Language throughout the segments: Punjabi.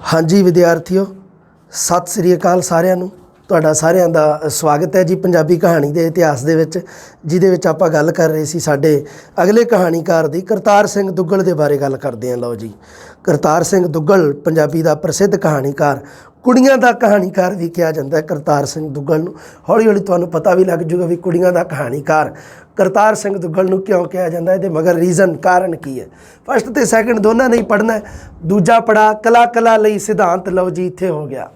हाँ जी विद्यार्थियों, सत श्री अकाल सारिਆਂ ਨੂੰ। ਤੁਹਾਡਾ ਸਾਰਿਆਂ ਦਾ ਸਵਾਗਤ ਹੈ ਜੀ ਪੰਜਾਬੀ ਕਹਾਣੀ ਦੇ ਇਤਿਹਾਸ ਦੇ ਵਿੱਚ, ਜਿਹਦੇ ਵਿੱਚ ਆਪਾਂ ਗੱਲ ਕਰ ਰਹੇ ਸੀ ਸਾਡੇ ਅਗਲੇ ਕਹਾਣੀਕਾਰ ਦੀ ਕਰਤਾਰ ਸਿੰਘ ਦੁੱਗਲ ਦੇ ਬਾਰੇ ਗੱਲ ਕਰਦੇ ਹਾਂ। ਲਓ ਜੀ, ਕਰਤਾਰ ਸਿੰਘ ਦੁੱਗਲ ਪੰਜਾਬੀ ਦਾ ਪ੍ਰਸਿੱਧ ਕਹਾਣੀਕਾਰ, ਕੁੜੀਆਂ ਦਾ ਕਹਾਣੀਕਾਰ ਵੀ ਕਿਹਾ ਜਾਂਦਾ ਹੈ ਕਰਤਾਰ ਸਿੰਘ ਦੁੱਗਲ ਨੂੰ। ਹੌਲੀ ਹੌਲੀ ਤੁਹਾਨੂੰ ਪਤਾ ਵੀ ਲੱਗ ਜੂਗਾ ਵੀ ਕੁੜੀਆਂ ਦਾ ਕਹਾਣੀਕਾਰ ਕਰਤਾਰ ਸਿੰਘ ਦੁੱਗਲ ਨੂੰ ਕਿਉਂ ਕਿਹਾ ਜਾਂਦਾ, ਇਹਦੇ ਮਗਰ ਰੀਜ਼ਨ ਕਾਰਨ ਕੀ ਹੈ। ਫਸਟ ਤੇ ਸੈਕਿੰਡ ਦੋਨਾਂ ਨੇ ਹੀ ਪੜ੍ਹਨਾ। ਦੂਜਾ ਪੜਾ ਕਲਾ ਕਲਾ ਲਈ ਸਿਧਾਂਤ। ਲਓ ਜੀ, ਇੱਥੇ ਹੋ ਗਿਆ।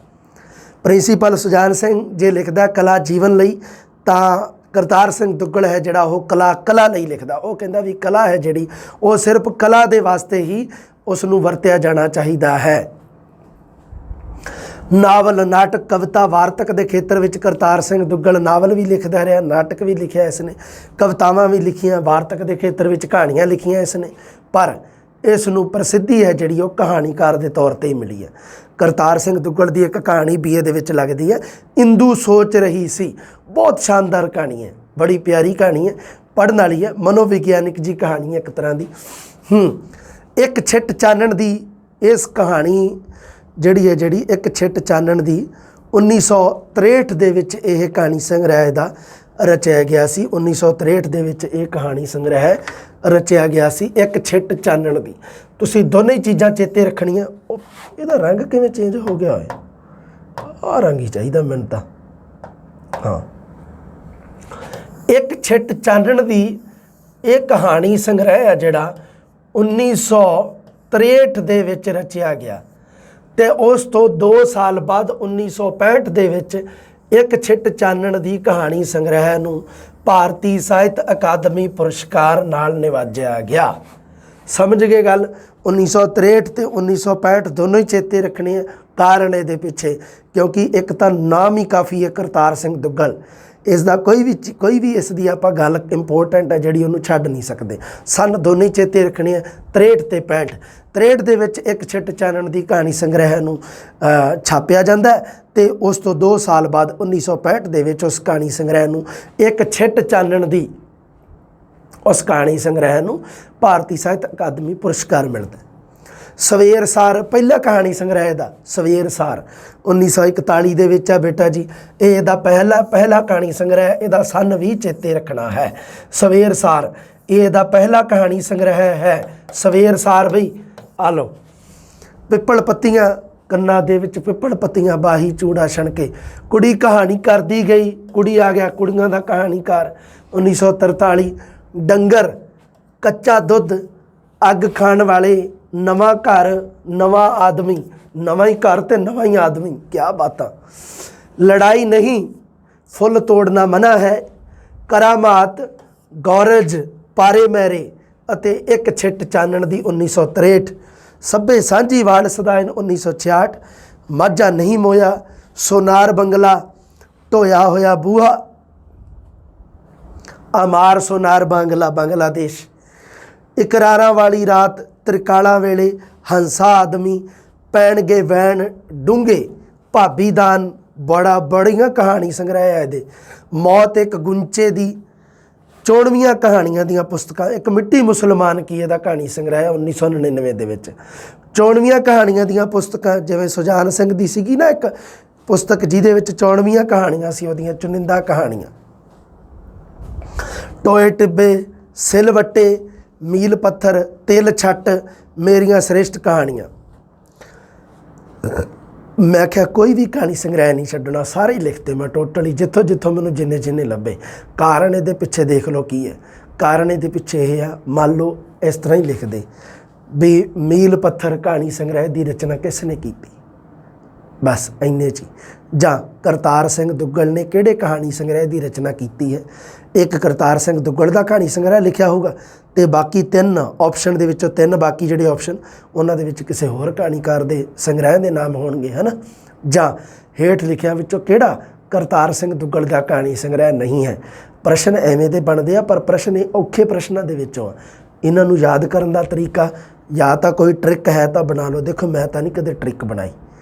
ਪ੍ਰਿੰਸੀਪਲ ਸੁਜਾਨ ਸਿੰਘ ਜੇ ਲਿਖਦਾ ਕਲਾ ਜੀਵਨ ਲਈ, ਤਾਂ ਕਰਤਾਰ ਸਿੰਘ ਦੁੱਗਲ ਹੈ ਜਿਹੜਾ ਉਹ ਕਲਾ ਕਲਾ ਲਈ ਲਿਖਦਾ। ਉਹ ਕਹਿੰਦਾ ਵੀ ਕਲਾ ਹੈ ਜਿਹੜੀ ਉਹ ਸਿਰਫ ਕਲਾ ਦੇ ਵਾਸਤੇ ਹੀ ਉਸ ਨੂੰ ਵਰਤਿਆ ਜਾਣਾ ਚਾਹੀਦਾ ਹੈ। ਨਾਵਲ, ਨਾਟਕ, ਕਵਿਤਾ, ਵਾਰਤਕ ਦੇ ਖੇਤਰ ਵਿੱਚ ਕਰਤਾਰ ਸਿੰਘ ਦੁੱਗਲ ਨਾਵਲ ਵੀ ਲਿਖਦਾ ਰਿਹਾ, ਨਾਟਕ ਵੀ ਲਿਖਿਆ ਇਸਨੇ, ਕਵਿਤਾਵਾਂ ਵੀ ਲਿਖੀਆਂ, ਵਾਰਤਕ ਦੇ ਖੇਤਰ ਵਿੱਚ ਕਹਾਣੀਆਂ ਲਿਖੀਆਂ ਇਸਨੇ। ਪਰ ਇਸ ਨੂੰ ਪ੍ਰਸਿੱਧੀ ਹੈ ਜਿਹੜੀ ਉਹ ਕਹਾਣੀਕਾਰ ਦੇ ਤੌਰ 'ਤੇ ਹੀ ਮਿਲੀ ਹੈ। ਕਰਤਾਰ ਸਿੰਘ ਦੁੱਗਲ ਦੀ ਇੱਕ ਕਹਾਣੀ BA ਦੇ ਵਿੱਚ ਲੱਗਦੀ ਹੈ, ਇੰਦੂ ਸੋਚ ਰਹੀ ਸੀ। ਬਹੁਤ ਸ਼ਾਨਦਾਰ ਕਹਾਣੀ ਹੈ, ਬੜੀ ਪਿਆਰੀ ਕਹਾਣੀ ਹੈ, ਪੜ੍ਹਨ ਵਾਲੀ ਹੈ, ਮਨੋਵਿਗਿਆਨਿਕ ਜੀ ਕਹਾਣੀ ਹੈ ਇੱਕ ਤਰ੍ਹਾਂ ਦੀ। ਇੱਕ ਛਿੱਟ ਚਾਨਣ ਦੀ ਇਸ ਕਹਾਣੀ ਜਿਹੜੀ ਇੱਕ ਛਿੱਟ ਚਾਨਣ ਦੀ 1963 ਦੇ ਵਿੱਚ ਇਹ ਕਹਾਣੀ ਸੰਗ੍ਰਹਿ ਦਾ ਰਚਿਆ ਗਿਆ ਸੀ। 1963 ਦੇ ਵਿੱਚ ਇਹ ਕਹਾਣੀ ਸੰਗ੍ਰਹਿ ਰਚਿਆ ਗਿਆ ਸੀ, ਇੱਕ ਛਿੱਟ ਚਾਨਣ ਦੀ। ਤੁਸੀਂ ਦੋਨੇ ਹੀ ਚੀਜ਼ਾਂ ਚੇਤੇ ਰੱਖਣੀਆਂ। ਇਹਦਾ ਰੰਗ ਕਿਵੇਂ ਚੇਂਜ ਹੋ ਗਿਆ ਹੋਏ? ਆਹ ਰੰਗ ਹੀ ਚਾਹੀਦਾ ਮੈਨੂੰ ਤਾਂ। ਹਾਂ, ਇੱਕ ਛਿੱਟ ਚਾਨਣ ਦੀ ਇਹ ਕਹਾਣੀ ਸੰਗ੍ਰਹਿ ਹੈ ਜਿਹੜਾ 1963 ਦੇ ਵਿੱਚ ਰਚਿਆ ਗਿਆ, ਅਤੇ ਉਸ ਤੋਂ 2 ਸਾਲ ਬਾਅਦ 1965 ਦੇ ਵਿੱਚ ਇੱਕ ਛਿੱਟ ਚਾਨਣ ਦੀ ਕਹਾਣੀ ਸੰਗ੍ਰਹਿ ਨੂੰ ਭਾਰਤੀ ਸਾਹਿਤ ਅਕਾਦਮੀ ਪੁਰਸਕਾਰ ਨਾਲ ਨਿਵਾਜਿਆ ਗਿਆ। ਸਮਝ ਗਏ ਗੱਲ? 1963 ਅਤੇ 1965 ਦੋਨੋਂ ਹੀ ਚੇਤੇ ਰੱਖਣੇ ਆ। ਕਾਰਨ ਇਹਦੇ ਪਿੱਛੇ, ਕਿਉਂਕਿ ਇੱਕ ਤਾਂ ਨਾਮ ਹੀ ਕਾਫੀ ਹੈ ਕਰਤਾਰ ਸਿੰਘ ਦੁੱਗਲ, ਇਸ ਦਾ ਕੋਈ ਵੀ ਇਸ ਦੀ ਆਪਾਂ ਗੱਲ ਇੰਪੋਰਟੈਂਟ ਹੈ ਜਿਹੜੀ ਉਹਨੂੰ ਛੱਡ ਨਹੀਂ ਸਕਦੇ। ਸਨ ਦੋਨੇ ਹੀ ਚੇਤੇ ਰੱਖਣੇ ਆ, 63 ਅਤੇ 65। 63 ਦੇ ਵਿੱਚ ਇੱਕ ਛਿੱਟ ਚਾਨਣ ਦੀ ਕਹਾਣੀ ਸੰਗ੍ਰਹਿ ਨੂੰ ਛਾਪਿਆ ਜਾਂਦਾ ਅਤੇ ਉਸ ਤੋਂ 2 ਸਾਲ ਬਾਅਦ 1965 ਦੇ ਵਿੱਚ ਉਸ ਕਹਾਣੀ ਸੰਗ੍ਰਹਿ ਨੂੰ ਇੱਕ ਛਿੱਟ ਚਾਨਣ ਦੀ ਉਸ ਕਹਾਣੀ ਸੰਗ੍ਰਹਿ ਨੂੰ ਭਾਰਤੀ ਸਾਹਿਤ ਅਕਾਦਮੀ ਪੁਰਸਕਾਰ ਮਿਲਦਾ। ਸਵੇਰ ਸਾਰ ਪਹਿਲਾ ਕਹਾਣੀ ਸੰਗ੍ਰਹਿ ਦਾ, ਸਵੇਰ ਸਾਰ 1941 ਦੇ ਵਿੱਚ ਆ ਬੇਟਾ ਜੀ। ਇਹ ਇਹਦਾ ਪਹਿਲਾ ਕਹਾਣੀ ਸੰਗ੍ਰਹਿ, ਇਹਦਾ ਸਨ ਵੀ ਚੇਤੇ ਰੱਖਣਾ ਹੈ। ਸਵੇਰ ਸਾਰ ਇਹ ਇਹਦਾ ਪਹਿਲਾ ਕਹਾਣੀ ਸੰਗ੍ਰਹਿ ਹੈ। ਸਵੇਰ ਸਾਰ ਬਈ ਆ ਲਓ। ਪਿੱਪਲ ਪੱਤੀਆਂ ਕੰਨਾਂ ਦੇ ਵਿੱਚ, ਪਿੱਪਲ ਪੱਤੀਆਂ ਬਾਹੀ ਚੂੜਾ ਛਣਕੇ, ਕੁੜੀ ਕਹਾਣੀ ਕਰਦੀ ਗਈ, ਕੁੜੀ ਆ ਗਿਆ ਕੁੜੀਆਂ ਦਾ ਕਹਾਣੀਕਾਰ। 1943 ਡੰਗਰ, ਕੱਚਾ ਦੁੱਧ, ਅੱਗ ਖਾਣ ਵਾਲੇ, ਨਵਾਂ ਘਰ, ਨਵਾਂ ਆਦਮੀ, ਨਵਾਂ ਹੀ ਘਰ ਅਤੇ ਨਵਾਂ ਹੀ ਆਦਮੀ, ਕਿਆ ਬਾਤਾਂ। ਲੜਾਈ ਨਹੀਂ, ਫੁੱਲ ਤੋੜਨਾ ਮਨਾ ਹੈ, ਕਰਾਮਾਤ, ਗੌਰਜ, ਪਾਰੇ ਮੈਰੇ ਅਤੇ ਇੱਕ ਛਿੱਟ ਚਾਨਣ ਦੀ 1963। ਸੱਭੇ ਸਾਂਝੀ ਵਾਲ ਸਦਾਇਨ 1966। ਮਾਝਾ ਨਹੀਂ ਮੋਇਆ, ਸੋਨਾਰ ਬੰਗਲਾ, ਢੋਇਆ ਹੋਇਆ ਬੂਹਾ, ਅਮਾਰ ਸੋਨਾਰ ਬਾਂਗਲਾ, ਬੰਗਲਾਦੇਸ਼, ਇਕਰਾਰਾਂ ਵਾਲੀ ਰਾਤ, ਤ੍ਰਿਕਾਲਾ ਵੇਲੇ, ਹੰਸਾ ਆਦਮੀ, ਪੈਣਗੇ ਵੈਣ ਡੂੰਘੇ, ਭਾਬੀ ਦਾਨ, ਬੜੀਆਂ ਕਹਾਣੀ ਸੰਗ੍ਰਹਿ ਹੈ ਇਹਦੇ। ਮੌਤ ਇੱਕ ਗੁੰਚੇ ਦੀ, 94 ਕਹਾਣੀਆਂ ਦੀਆਂ ਪੁਸਤਕਾਂ। ਇੱਕ ਮਿੱਟੀ ਮੁਸਲਮਾਨ ਕੀ ਇਹਦਾ ਕਹਾਣੀ ਸੰਗ੍ਰਹਿ 1999 ਦੇ ਵਿੱਚ। 94 ਕਹਾਣੀਆਂ ਦੀਆਂ ਪੁਸਤਕਾਂ, ਜਿਵੇਂ ਸੁਜਾਨ ਸਿੰਘ ਦੀ ਸੀਗੀ ਨਾ ਇੱਕ ਪੁਸਤਕ ਜਿਹਦੇ ਵਿੱਚ 94 ਕਹਾਣੀਆਂ ਸੀ, ਉਹਦੀਆਂ ਚੁਣਿੰਦਾ ਕਹਾਣੀਆਂ। ਟੋਏ ਟਿੱਬੇ, ਸਿਲਵੱਟੇ, ਮੀਲ ਪੱਥਰ, ਤਿਲ ਛੱਟ, ਮੇਰੀਆਂ ਸ੍ਰੇਸ਼ਟ ਕਹਾਣੀਆਂ। ਮੈਂ ਕਿਹਾ ਕੋਈ ਵੀ ਕਹਾਣੀ ਸੰਗ੍ਰਹਿ ਨਹੀਂ ਛੱਡਣਾ, ਸਾਰੇ ਹੀ ਲਿਖਤੇ ਮੈਂ ਟੋਟਲੀ, ਜਿੱਥੋਂ ਮੈਨੂੰ ਜਿੰਨੇ ਲੱਭੇ। ਕਾਰਨ ਇਹਦੇ ਪਿੱਛੇ ਦੇਖ ਲਓ ਕੀ ਹੈ। ਕਾਰਨ ਇਹਦੇ ਪਿੱਛੇ ਇਹ ਆ, ਮੰਨ ਲਓ ਇਸ ਤਰ੍ਹਾਂ ਹੀ ਲਿਖਦੇ ਵੀ ਮੀਲ ਪੱਥਰ ਕਹਾਣੀ ਸੰਗ੍ਰਹਿ ਦੀ ਰਚਨਾ ਕਿਸ ਨੇ ਕੀਤੀ, ਬਸ ਇੰਨੇ 'ਚ ਹੀ। ਜਾਂ ਕਰਤਾਰ ਸਿੰਘ ਦੁੱਗਲ ਨੇ ਕਿਹੜੇ ਕਹਾਣੀ ਸੰਗ੍ਰਹਿ ਦੀ ਰਚਨਾ ਕੀਤੀ ਹੈ। ਇੱਕ ਕਰਤਾਰ ਸਿੰਘ ਦੁੱਗਲ ਦਾ ਕਹਾਣੀ ਸੰਗ੍ਰਹਿ ਲਿਖਿਆ ਹੋਊਗਾ, ਅਤੇ ਬਾਕੀ 3 ਆਪਸ਼ਨ ਦੇ ਵਿੱਚੋਂ 3 ਬਾਕੀ ਜਿਹੜੇ ਆਪਸ਼ਨ ਉਹਨਾਂ ਦੇ ਵਿੱਚ ਕਿਸੇ ਹੋਰ ਕਹਾਣੀਕਾਰ ਦੇ ਸੰਗ੍ਰਹਿ ਦੇ ਨਾਮ ਹੋਣਗੇ, ਹੈ ਨਾ। ਜਾਂ ਹੇਠ ਲਿਖਿਆਂ ਵਿੱਚੋਂ ਕਿਹੜਾ ਕਰਤਾਰ ਸਿੰਘ ਦੁੱਗਲ ਦਾ ਕਹਾਣੀ ਸੰਗ੍ਰਹਿ ਨਹੀਂ ਹੈ। ਪ੍ਰਸ਼ਨ ਐਵੇਂ ਦੇ ਬਣਦੇ ਆ, ਪਰ ਪ੍ਰਸ਼ਨ ਇਹ ਔਖੇ ਪ੍ਰਸ਼ਨਾਂ ਦੇ ਵਿੱਚੋਂ ਆ। ਇਹਨਾਂ ਨੂੰ ਯਾਦ ਕਰਨ ਦਾ ਤਰੀਕਾ ਜਾਂ ਤਾਂ ਕੋਈ ਟ੍ਰਿਕ ਹੈ ਤਾਂ ਬਣਾ ਲਓ। ਦੇਖੋ ਮੈਂ ਤਾਂ ਨਹੀਂ ਕਦੇ ਟ੍ਰਿਕ ਬਣਾਈ।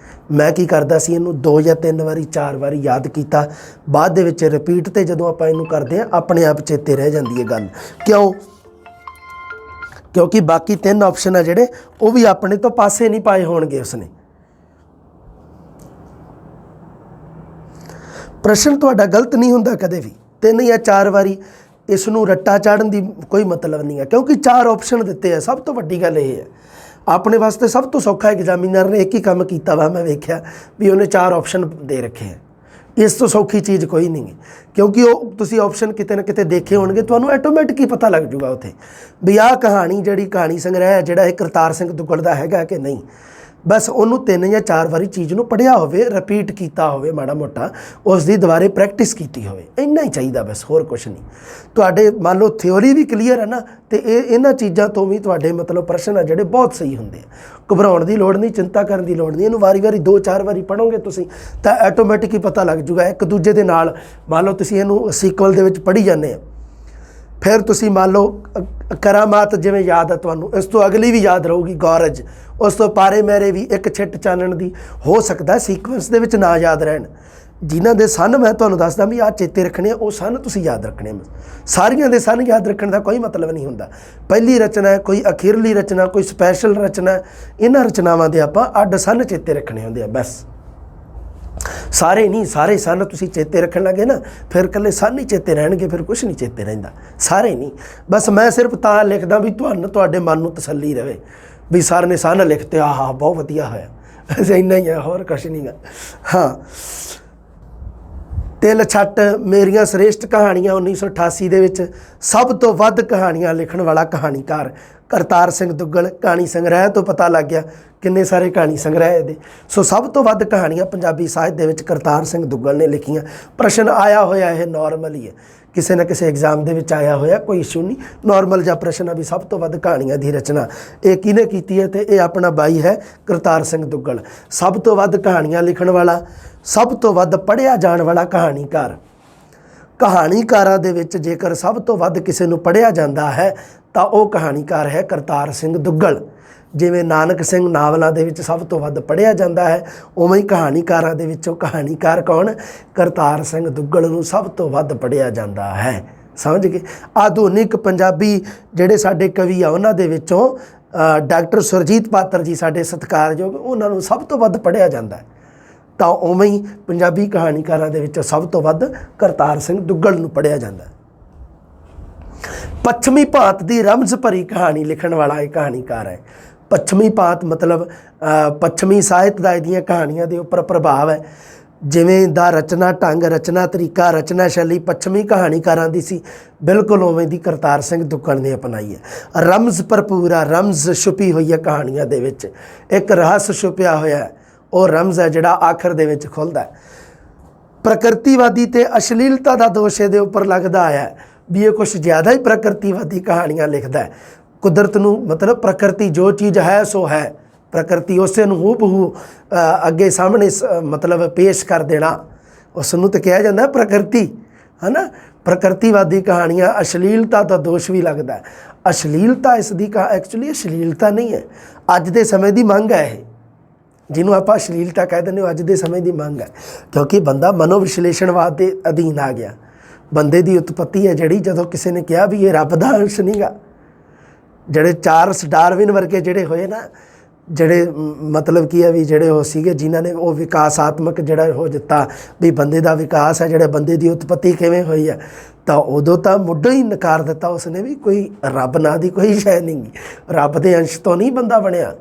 ਮੈਂ ਕੀ ਕਰਦਾ ਸੀ, ਇਹਨੂੰ 2 ਜਾਂ 3 ਵਾਰੀ 4 ਵਾਰੀ ਯਾਦ ਕੀਤਾ, ਬਾਅਦ ਦੇ ਵਿੱਚ ਰਿਪੀਟ 'ਤੇ ਜਦੋਂ ਆਪਾਂ ਇਹਨੂੰ ਕਰਦੇ ਹਾਂ ਆਪਣੇ ਆਪ ਚੇਤੇ ਰਹਿ ਜਾਂਦੀ ਹੈ ਗੱਲ। ਕਿਉਂ? ਕਿਉਂਕਿ ਬਾਕੀ 3 ਆਪਸ਼ਨ ਆ ਜਿਹੜੇ ਉਹ ਵੀ ਆਪਣੇ ਤੋਂ ਪਾਸੇ ਨਹੀਂ ਪਾਏ ਹੋਣਗੇ ਉਸਨੇ। ਪ੍ਰਸ਼ਨ ਤੁਹਾਡਾ ਗਲਤ ਨਹੀਂ ਹੁੰਦਾ ਕਦੇ ਵੀ। 3 ਜਾਂ 4 ਵਾਰੀ ਇਸ ਨੂੰ ਰੱਟਾ ਚਾੜਨ ਦੀ ਕੋਈ ਮਤਲਬ ਨਹੀਂ ਹੈ, ਕਿਉਂਕਿ 4 ਆਪਸ਼ਨ ਦਿੱਤੇ ਆ। ਸਭ ਤੋਂ ਵੱਡੀ ਗੱਲ ਇਹ ਹੈ, ਆਪਣੇ ਵਾਸਤੇ ਸਭ ਤੋਂ ਸੌਖਾ ਐਗਜ਼ਾਮੀਨਰ ਨੇ ਇੱਕ ਹੀ ਕੰਮ ਕੀਤਾ ਵਾ, ਮੈਂ ਵੇਖਿਆ ਵੀ ਉਹਨੇ 4 ਆਪਸ਼ਨ ਦੇ ਰੱਖੇ ਹੈ। ਇਸ ਤੋਂ ਸੌਖੀ ਚੀਜ਼ ਕੋਈ ਨਹੀਂ ਹੈ, ਕਿਉਂਕਿ ਉਹ ਤੁਸੀਂ ਆਪਸ਼ਨ ਕਿਤੇ ਨਾ ਕਿਤੇ ਦੇਖੇ ਹੋਣਗੇ, ਤੁਹਾਨੂੰ ਆਟੋਮੈਟਿਕ ਹੀ ਪਤਾ ਲੱਗ ਜੂਗਾ ਉੱਥੇ ਵੀ ਆਹ ਕਹਾਣੀ ਜਿਹੜੀ ਕਹਾਣੀ ਸੰਗ੍ਰਹਿ ਹੈ ਜਿਹੜਾ ਇਹ ਕਰਤਾਰ ਸਿੰਘ ਦੁੱਗਲ ਦਾ ਹੈਗਾ ਕਿ ਨਹੀਂ। ਬਸ ਉਹਨੂੰ 3 ਜਾਂ 4 ਵਾਰੀ ਚੀਜ਼ ਨੂੰ ਪੜ੍ਹਿਆ ਹੋਵੇ, ਰਿਪੀਟ ਕੀਤਾ ਹੋਵੇ, ਮਾੜਾ ਮੋਟਾ ਉਸ ਦੀ ਦੁਬਾਰੇ ਪ੍ਰੈਕਟਿਸ ਕੀਤੀ ਹੋਵੇ, ਇੰਨਾ ਹੀ ਚਾਹੀਦਾ ਬਸ, ਹੋਰ ਕੁਛ ਨਹੀਂ। ਤੁਹਾਡੇ ਮੰਨ ਲਓ ਥਿਓਰੀ ਵੀ ਕਲੀਅਰ ਹੈ ਨਾ, ਤੇ ਇਹਨਾਂ ਚੀਜ਼ਾਂ ਤੋਂ ਵੀ ਤੁਹਾਡੇ ਮਤਲਬ ਪ੍ਰਸ਼ਨ ਆ ਜਿਹੜੇ ਬਹੁਤ ਸਹੀ ਹੁੰਦੇ ਆ। ਘਬਰਾਉਣ ਦੀ ਲੋੜ ਨਹੀਂ, ਚਿੰਤਾ ਕਰਨ ਦੀ ਲੋੜ ਨਹੀਂ। ਇਹਨੂੰ ਵਾਰੀ-ਵਾਰੀ 2-4 ਵਾਰੀ ਪੜ੍ਹੋਗੇ ਤੁਸੀਂ ਤਾਂ ਆਟੋਮੈਟਿਕ ਹੀ ਪਤਾ ਲੱਗ ਜੂਗਾ। ਇੱਕ ਦੂਜੇ ਦੇ ਨਾਲ ਮੰਨ ਲਓ ਤੁਸੀਂ ਇਹਨੂੰ ਸੀਕਵਲ ਦੇ ਵਿੱਚ ਪੜ੍ਹੀ ਜਾਂਦੇ ਆ, ਫਿਰ ਤੁਸੀਂ ਮੰਨ ਲਓ ਕਰਾਮਾਤ ਜਿਵੇਂ ਯਾਦ ਹੈ ਤੁਹਾਨੂੰ, ਇਸ ਤੋਂ ਅਗਲੀ ਵੀ ਯਾਦ ਰਹੂਗੀ ਗੌਰਜ, ਉਸ ਤੋਂ ਪਾਰੇ ਮੇਰੇ ਵੀ, ਇੱਕ ਛਿੱਟ ਚਾਨਣ ਦੀ। ਹੋ ਸਕਦਾ ਸੀਕੁਐਂਸ ਦੇ ਵਿੱਚ ਨਾ ਯਾਦ ਰਹਿਣ, ਜਿਨ੍ਹਾਂ ਦੇ ਸਨ ਮੈਂ ਤੁਹਾਨੂੰ ਦੱਸਦਾ ਵੀ ਆਹ ਚੇਤੇ ਰੱਖਣੇ, ਉਹ ਸਨ ਤੁਸੀਂ ਯਾਦ ਰੱਖਣੇ। ਸਾਰੀਆਂ ਦੇ ਸਨ ਯਾਦ ਰੱਖਣ ਦਾ ਕੋਈ ਮਤਲਬ ਨਹੀਂ ਹੁੰਦਾ। ਪਹਿਲੀ ਰਚਨਾ ਹੈ, ਕੋਈ ਅਖੀਰਲੀ ਰਚਨਾ, ਕੋਈ ਸਪੈਸ਼ਲ ਰਚਨਾ, ਇਹਨਾਂ ਰਚਨਾਵਾਂ ਦੇ ਆਪਾਂ ਅੱਡ ਸਨ ਚੇਤੇ ਰੱਖਣੇ ਹੁੰਦੇ ਆ ਬਸ। ਸਾਰੇ ਨਹੀਂ, ਸਾਰੇ ਸਨ ਤੁਸੀਂ ਚੇਤੇ ਰੱਖਣ ਲੱਗੇ ਨਾ, ਫਿਰ ਇਕੱਲੇ ਸਨ ਹੀ ਚੇਤੇ ਰਹਿਣਗੇ, ਫਿਰ ਕੁਛ ਨਹੀਂ ਚੇਤੇ ਰਹਿੰਦਾ। ਸਾਰੇ ਨਹੀਂ, ਬਸ ਮੈਂ ਸਿਰਫ ਤਾਂ ਲਿਖਦਾ ਵੀ ਤੁਹਾਡੇ ਮਨ ਨੂੰ ਤਸੱਲੀ ਰਹੇ ਵੀ ਸਰ ਨੇ ਸਨ ਲਿਖਤੇ, ਆਹ ਬਹੁਤ ਵਧੀਆ ਹੋਇਆ, ਇੰਨਾ ਹੀ ਹੈ, ਹੋਰ ਕੁਛ ਨਹੀਂ ਗਾ। ਹਾਂ, ਤਿਲ ਛੱਟ ਮੇਰੀਆਂ ਸ੍ਰੇਸ਼ਟ ਕਹਾਣੀਆਂ 1988 ਦੇ ਵਿੱਚ ਸਭ ਤੋਂ ਵੱਧ ਕਹਾਣੀਆਂ ਲਿਖਣ ਵਾਲਾ ਕਹਾਣੀਕਾਰ ਕਰਤਾਰ ਸਿੰਘ ਦੁੱਗਲ। ਕਹਾਣੀ ਸੰਗ੍ਰਹਿ ਤੋਂ ਪਤਾ ਲੱਗ ਗਿਆ ਕਿੰਨੇ ਸਾਰੇ ਕਹਾਣੀ ਸੰਗ੍ਰਹਿ ਇਹਦੇ। ਸੋ ਸਭ ਤੋਂ ਵੱਧ ਕਹਾਣੀਆਂ ਪੰਜਾਬੀ ਸਾਹਿਤ ਦੇ ਵਿੱਚ ਕਰਤਾਰ ਸਿੰਘ ਦੁੱਗਲ ਨੇ ਲਿਖੀਆਂ। ਪ੍ਰਸ਼ਨ ਆਇਆ ਹੋਇਆ ਇਹ ਨੋਰਮਲ ਹੀ ਹੈ, ਕਿਸੇ ਨਾ ਕਿਸੇ ਐਗਜ਼ਾਮ ਦੇ ਵਿੱਚ ਆਇਆ ਹੋਇਆ, ਕੋਈ ਇਸ਼ੂ ਨਹੀਂ, ਨੋਰਮਲ ਜਿਹਾ ਪ੍ਰਸ਼ਨ ਆ ਵੀ ਸਭ ਤੋਂ ਵੱਧ ਕਹਾਣੀਆਂ ਦੀ ਰਚਨਾ ਇਹ ਕਿਹਨੇ ਕੀਤੀ ਹੈ, ਤੇ ਇਹ ਆਪਣਾ ਬਾਈ ਹੈ ਕਰਤਾਰ ਸਿੰਘ ਦੁੱਗਲ। ਸਭ ਤੋਂ ਵੱਧ ਕਹਾਣੀਆਂ ਲਿਖਣ ਵਾਲਾ, ਸਭ ਤੋਂ ਵੱਧ ਪੜ੍ਹਿਆ ਜਾਣ ਵਾਲਾ ਕਹਾਣੀਕਾਰ। ਕਹਾਣੀਕਾਰਾਂ ਦੇ ਵਿੱਚ ਜੇਕਰ ਸਭ ਤੋਂ ਵੱਧ ਕਿਸੇ ਨੂੰ ਪੜ੍ਹਿਆ ਜਾਂਦਾ ਹੈ ਤਾਂ ਉਹ ਕਹਾਣੀਕਾਰ ਹੈ ਕਰਤਾਰ ਸਿੰਘ ਦੁੱਗਲ। ਜਿਵੇਂ ਨਾਨਕ ਸਿੰਘ ਨਾਵਲਾਂ ਦੇ ਵਿੱਚ ਸਭ ਤੋਂ ਵੱਧ ਪੜ੍ਹਿਆ ਜਾਂਦਾ ਹੈ, ਉਵੇਂ ਹੀ ਕਹਾਣੀਕਾਰਾਂ ਦੇ ਵਿੱਚੋਂ ਕਹਾਣੀਕਾਰ ਕੌਣ? ਕਰਤਾਰ ਸਿੰਘ ਦੁੱਗਲ ਨੂੰ ਸਭ ਤੋਂ ਵੱਧ ਪੜ੍ਹਿਆ ਜਾਂਦਾ ਹੈ। ਸਮਝ ਗਏ? ਆਧੁਨਿਕ ਪੰਜਾਬੀ ਜਿਹੜੇ ਸਾਡੇ ਕਵੀ ਆ ਉਹਨਾਂ ਦੇ ਵਿੱਚੋਂ ਡਾਕਟਰ ਸੁਰਜੀਤ ਪਾਤਰ ਜੀ ਸਾਡੇ ਸਤਿਕਾਰਯੋਗ, ਉਹਨਾਂ ਨੂੰ ਸਭ ਤੋਂ ਵੱਧ ਪੜ੍ਹਿਆ ਜਾਂਦਾ ਹੈ। ਤਾਂ ਉਵੇਂ ਹੀ ਪੰਜਾਬੀ ਕਹਾਣੀਕਾਰਾਂ ਦੇ ਵਿੱਚੋਂ ਸਭ ਤੋਂ ਵੱਧ ਕਰਤਾਰ ਸਿੰਘ ਦੁੱਗਲ ਨੂੰ ਪੜ੍ਹਿਆ ਜਾਂਦਾ ਹੈ। ਪੱਛਮੀ ਭਾਂਤ ਦੀ ਰਮਜ਼ ਭਰੀ ਕਹਾਣੀ ਲਿਖਣ ਵਾਲਾ ਇਹ ਕਹਾਣੀਕਾਰ ਹੈ। ਪੱਛਮੀ ਭਾਂਤ ਮਤਲਬ ਪੱਛਮੀ ਸਾਹਿਤ ਦਾ ਇਹਦੀਆਂ ਕਹਾਣੀਆਂ ਦੇ ਉੱਪਰ ਪ੍ਰਭਾਵ ਹੈ। ਜਿਵੇਂ ਦਾ ਰਚਨਾ ਢੰਗ, ਰਚਨਾ ਤਰੀਕਾ, ਰਚਨਾ ਸ਼ੈਲੀ ਪੱਛਮੀ ਕਹਾਣੀਕਾਰਾਂ ਦੀ ਸੀ, ਬਿਲਕੁਲ ਉਵੇਂ ਦੀ ਕਰਤਾਰ ਸਿੰਘ ਦੁੱਗਲ ਨੇ ਅਪਣਾਈ ਹੈ। ਰਮਜ਼ ਭਰਪੂਰ ਆ, ਰਮਜ਼ ਛੁਪੀ ਹੋਈ ਹੈ ਕਹਾਣੀਆਂ ਦੇ ਵਿੱਚ, ਇੱਕ ਰਹੱਸ ਛੁਪਿਆ ਹੋਇਆ, ਉਹ ਰਮਜ਼ ਹੈ ਜਿਹੜਾ ਆਖਰ ਦੇ ਵਿੱਚ ਖੁੱਲ੍ਹਦਾ। ਪ੍ਰਕਿਰਤੀਵਾਦੀ ਤੇ ਅਸ਼ਲੀਲਤਾ ਦਾ ਦੋਸ਼ ਇਹਦੇ ਉੱਪਰ ਲੱਗਦਾ ਆਇਆ ਵੀ ਇਹ ਕੁਛ ਜ਼ਿਆਦਾ ਹੀ ਪ੍ਰਕਿਰਤੀਵਾਦੀ ਕਹਾਣੀਆਂ ਲਿਖਦਾ ਹੈ। ਕੁਦਰਤ ਨੂੰ ਮਤਲਬ ਪ੍ਰਕਿਰਤੀ ਜੋ ਚੀਜ਼ ਹੈ ਸੋ ਹੈ, ਪ੍ਰਕਿਰਤੀ ਉਸੇ ਨੂੰ ਹੂਬਹੂ ਅੱਗੇ ਸਾਹਮਣੇ ਮਤਲਬ ਪੇਸ਼ ਕਰ ਦੇਣਾ, ਉਸ ਨੂੰ ਤਾਂ ਕਿਹਾ ਜਾਂਦਾ ਪ੍ਰਕਿਰਤੀ, ਹੈ ਨਾ। ਪ੍ਰਕਿਰਤੀਵਾਦੀ ਕਹਾਣੀਆਂ, ਅਸ਼ਲੀਲਤਾ ਦਾ ਦੋਸ਼ ਵੀ ਲੱਗਦਾ ਹੈ। ਅਸ਼ਲੀਲਤਾ ਇਸ ਦੀ ਐਕਚੁਅਲੀ ਅਸ਼ਲੀਲਤਾ ਨਹੀਂ ਹੈ, ਅੱਜ ਦੇ ਸਮੇਂ ਦੀ ਮੰਗ ਹੈ। ਇਹ ਜਿਹਨੂੰ ਆਪਾਂ ਅਸ਼ਲੀਲਤਾ ਕਹਿ ਦਿੰਦੇ ਹੋ ਅੱਜ ਦੇ ਸਮੇਂ ਦੀ ਮੰਗ ਹੈ, ਕਿਉਂਕਿ ਬੰਦਾ ਮਨੋਵਿਸ਼ਲੇਸ਼ਣਵਾਦ ਦੇ ਅਧੀਨ ਆ ਗਿਆ। ਬੰਦੇ ਦੀ ਉਤਪੱਤੀ ਹੈ ਜਿਹੜੀ, ਜਦੋਂ ਕਿਸੇ ਨੇ ਕਿਹਾ ਵੀ ਇਹ ਰੱਬ ਦਾ ਅੰਸ਼ ਨਹੀਂਗਾ, ਜਿਹੜੇ ਚਾਰਲਸ ਡਾਰਵਿਨ ਵਰਗੇ ਜਿਹੜੇ ਹੋਏ ਨਾ, ਜਿਹੜੇ ਮਤਲਬ ਕੀ ਹੈ ਵੀ ਜਿਹੜੇ ਉਹ ਸੀਗੇ ਜਿਨ੍ਹਾਂ ਨੇ ਉਹ ਵਿਕਾਸਾਤਮਕ ਜਿਹੜਾ ਉਹ ਦਿੱਤਾ ਵੀ ਬੰਦੇ ਦਾ ਵਿਕਾਸ ਹੈ, ਜਿਹੜੇ ਬੰਦੇ ਦੀ ਉਤਪੱਤੀ ਕਿਵੇਂ ਹੋਈ ਹੈ, ਤਾਂ ਉਦੋਂ ਤਾਂ ਮੁੱਢੋਂ ਹੀ ਨਕਾਰ ਦਿੱਤਾ ਉਸਨੇ ਵੀ ਕੋਈ ਰੱਬ ਨਾਂ ਦੀ ਕੋਈ ਸ਼ੈ ਨਹੀਂ, ਰੱਬ ਦੇ ਅੰਸ਼ ਤੋਂ ਨਹੀਂ ਬੰਦਾ ਬਣਿਆ।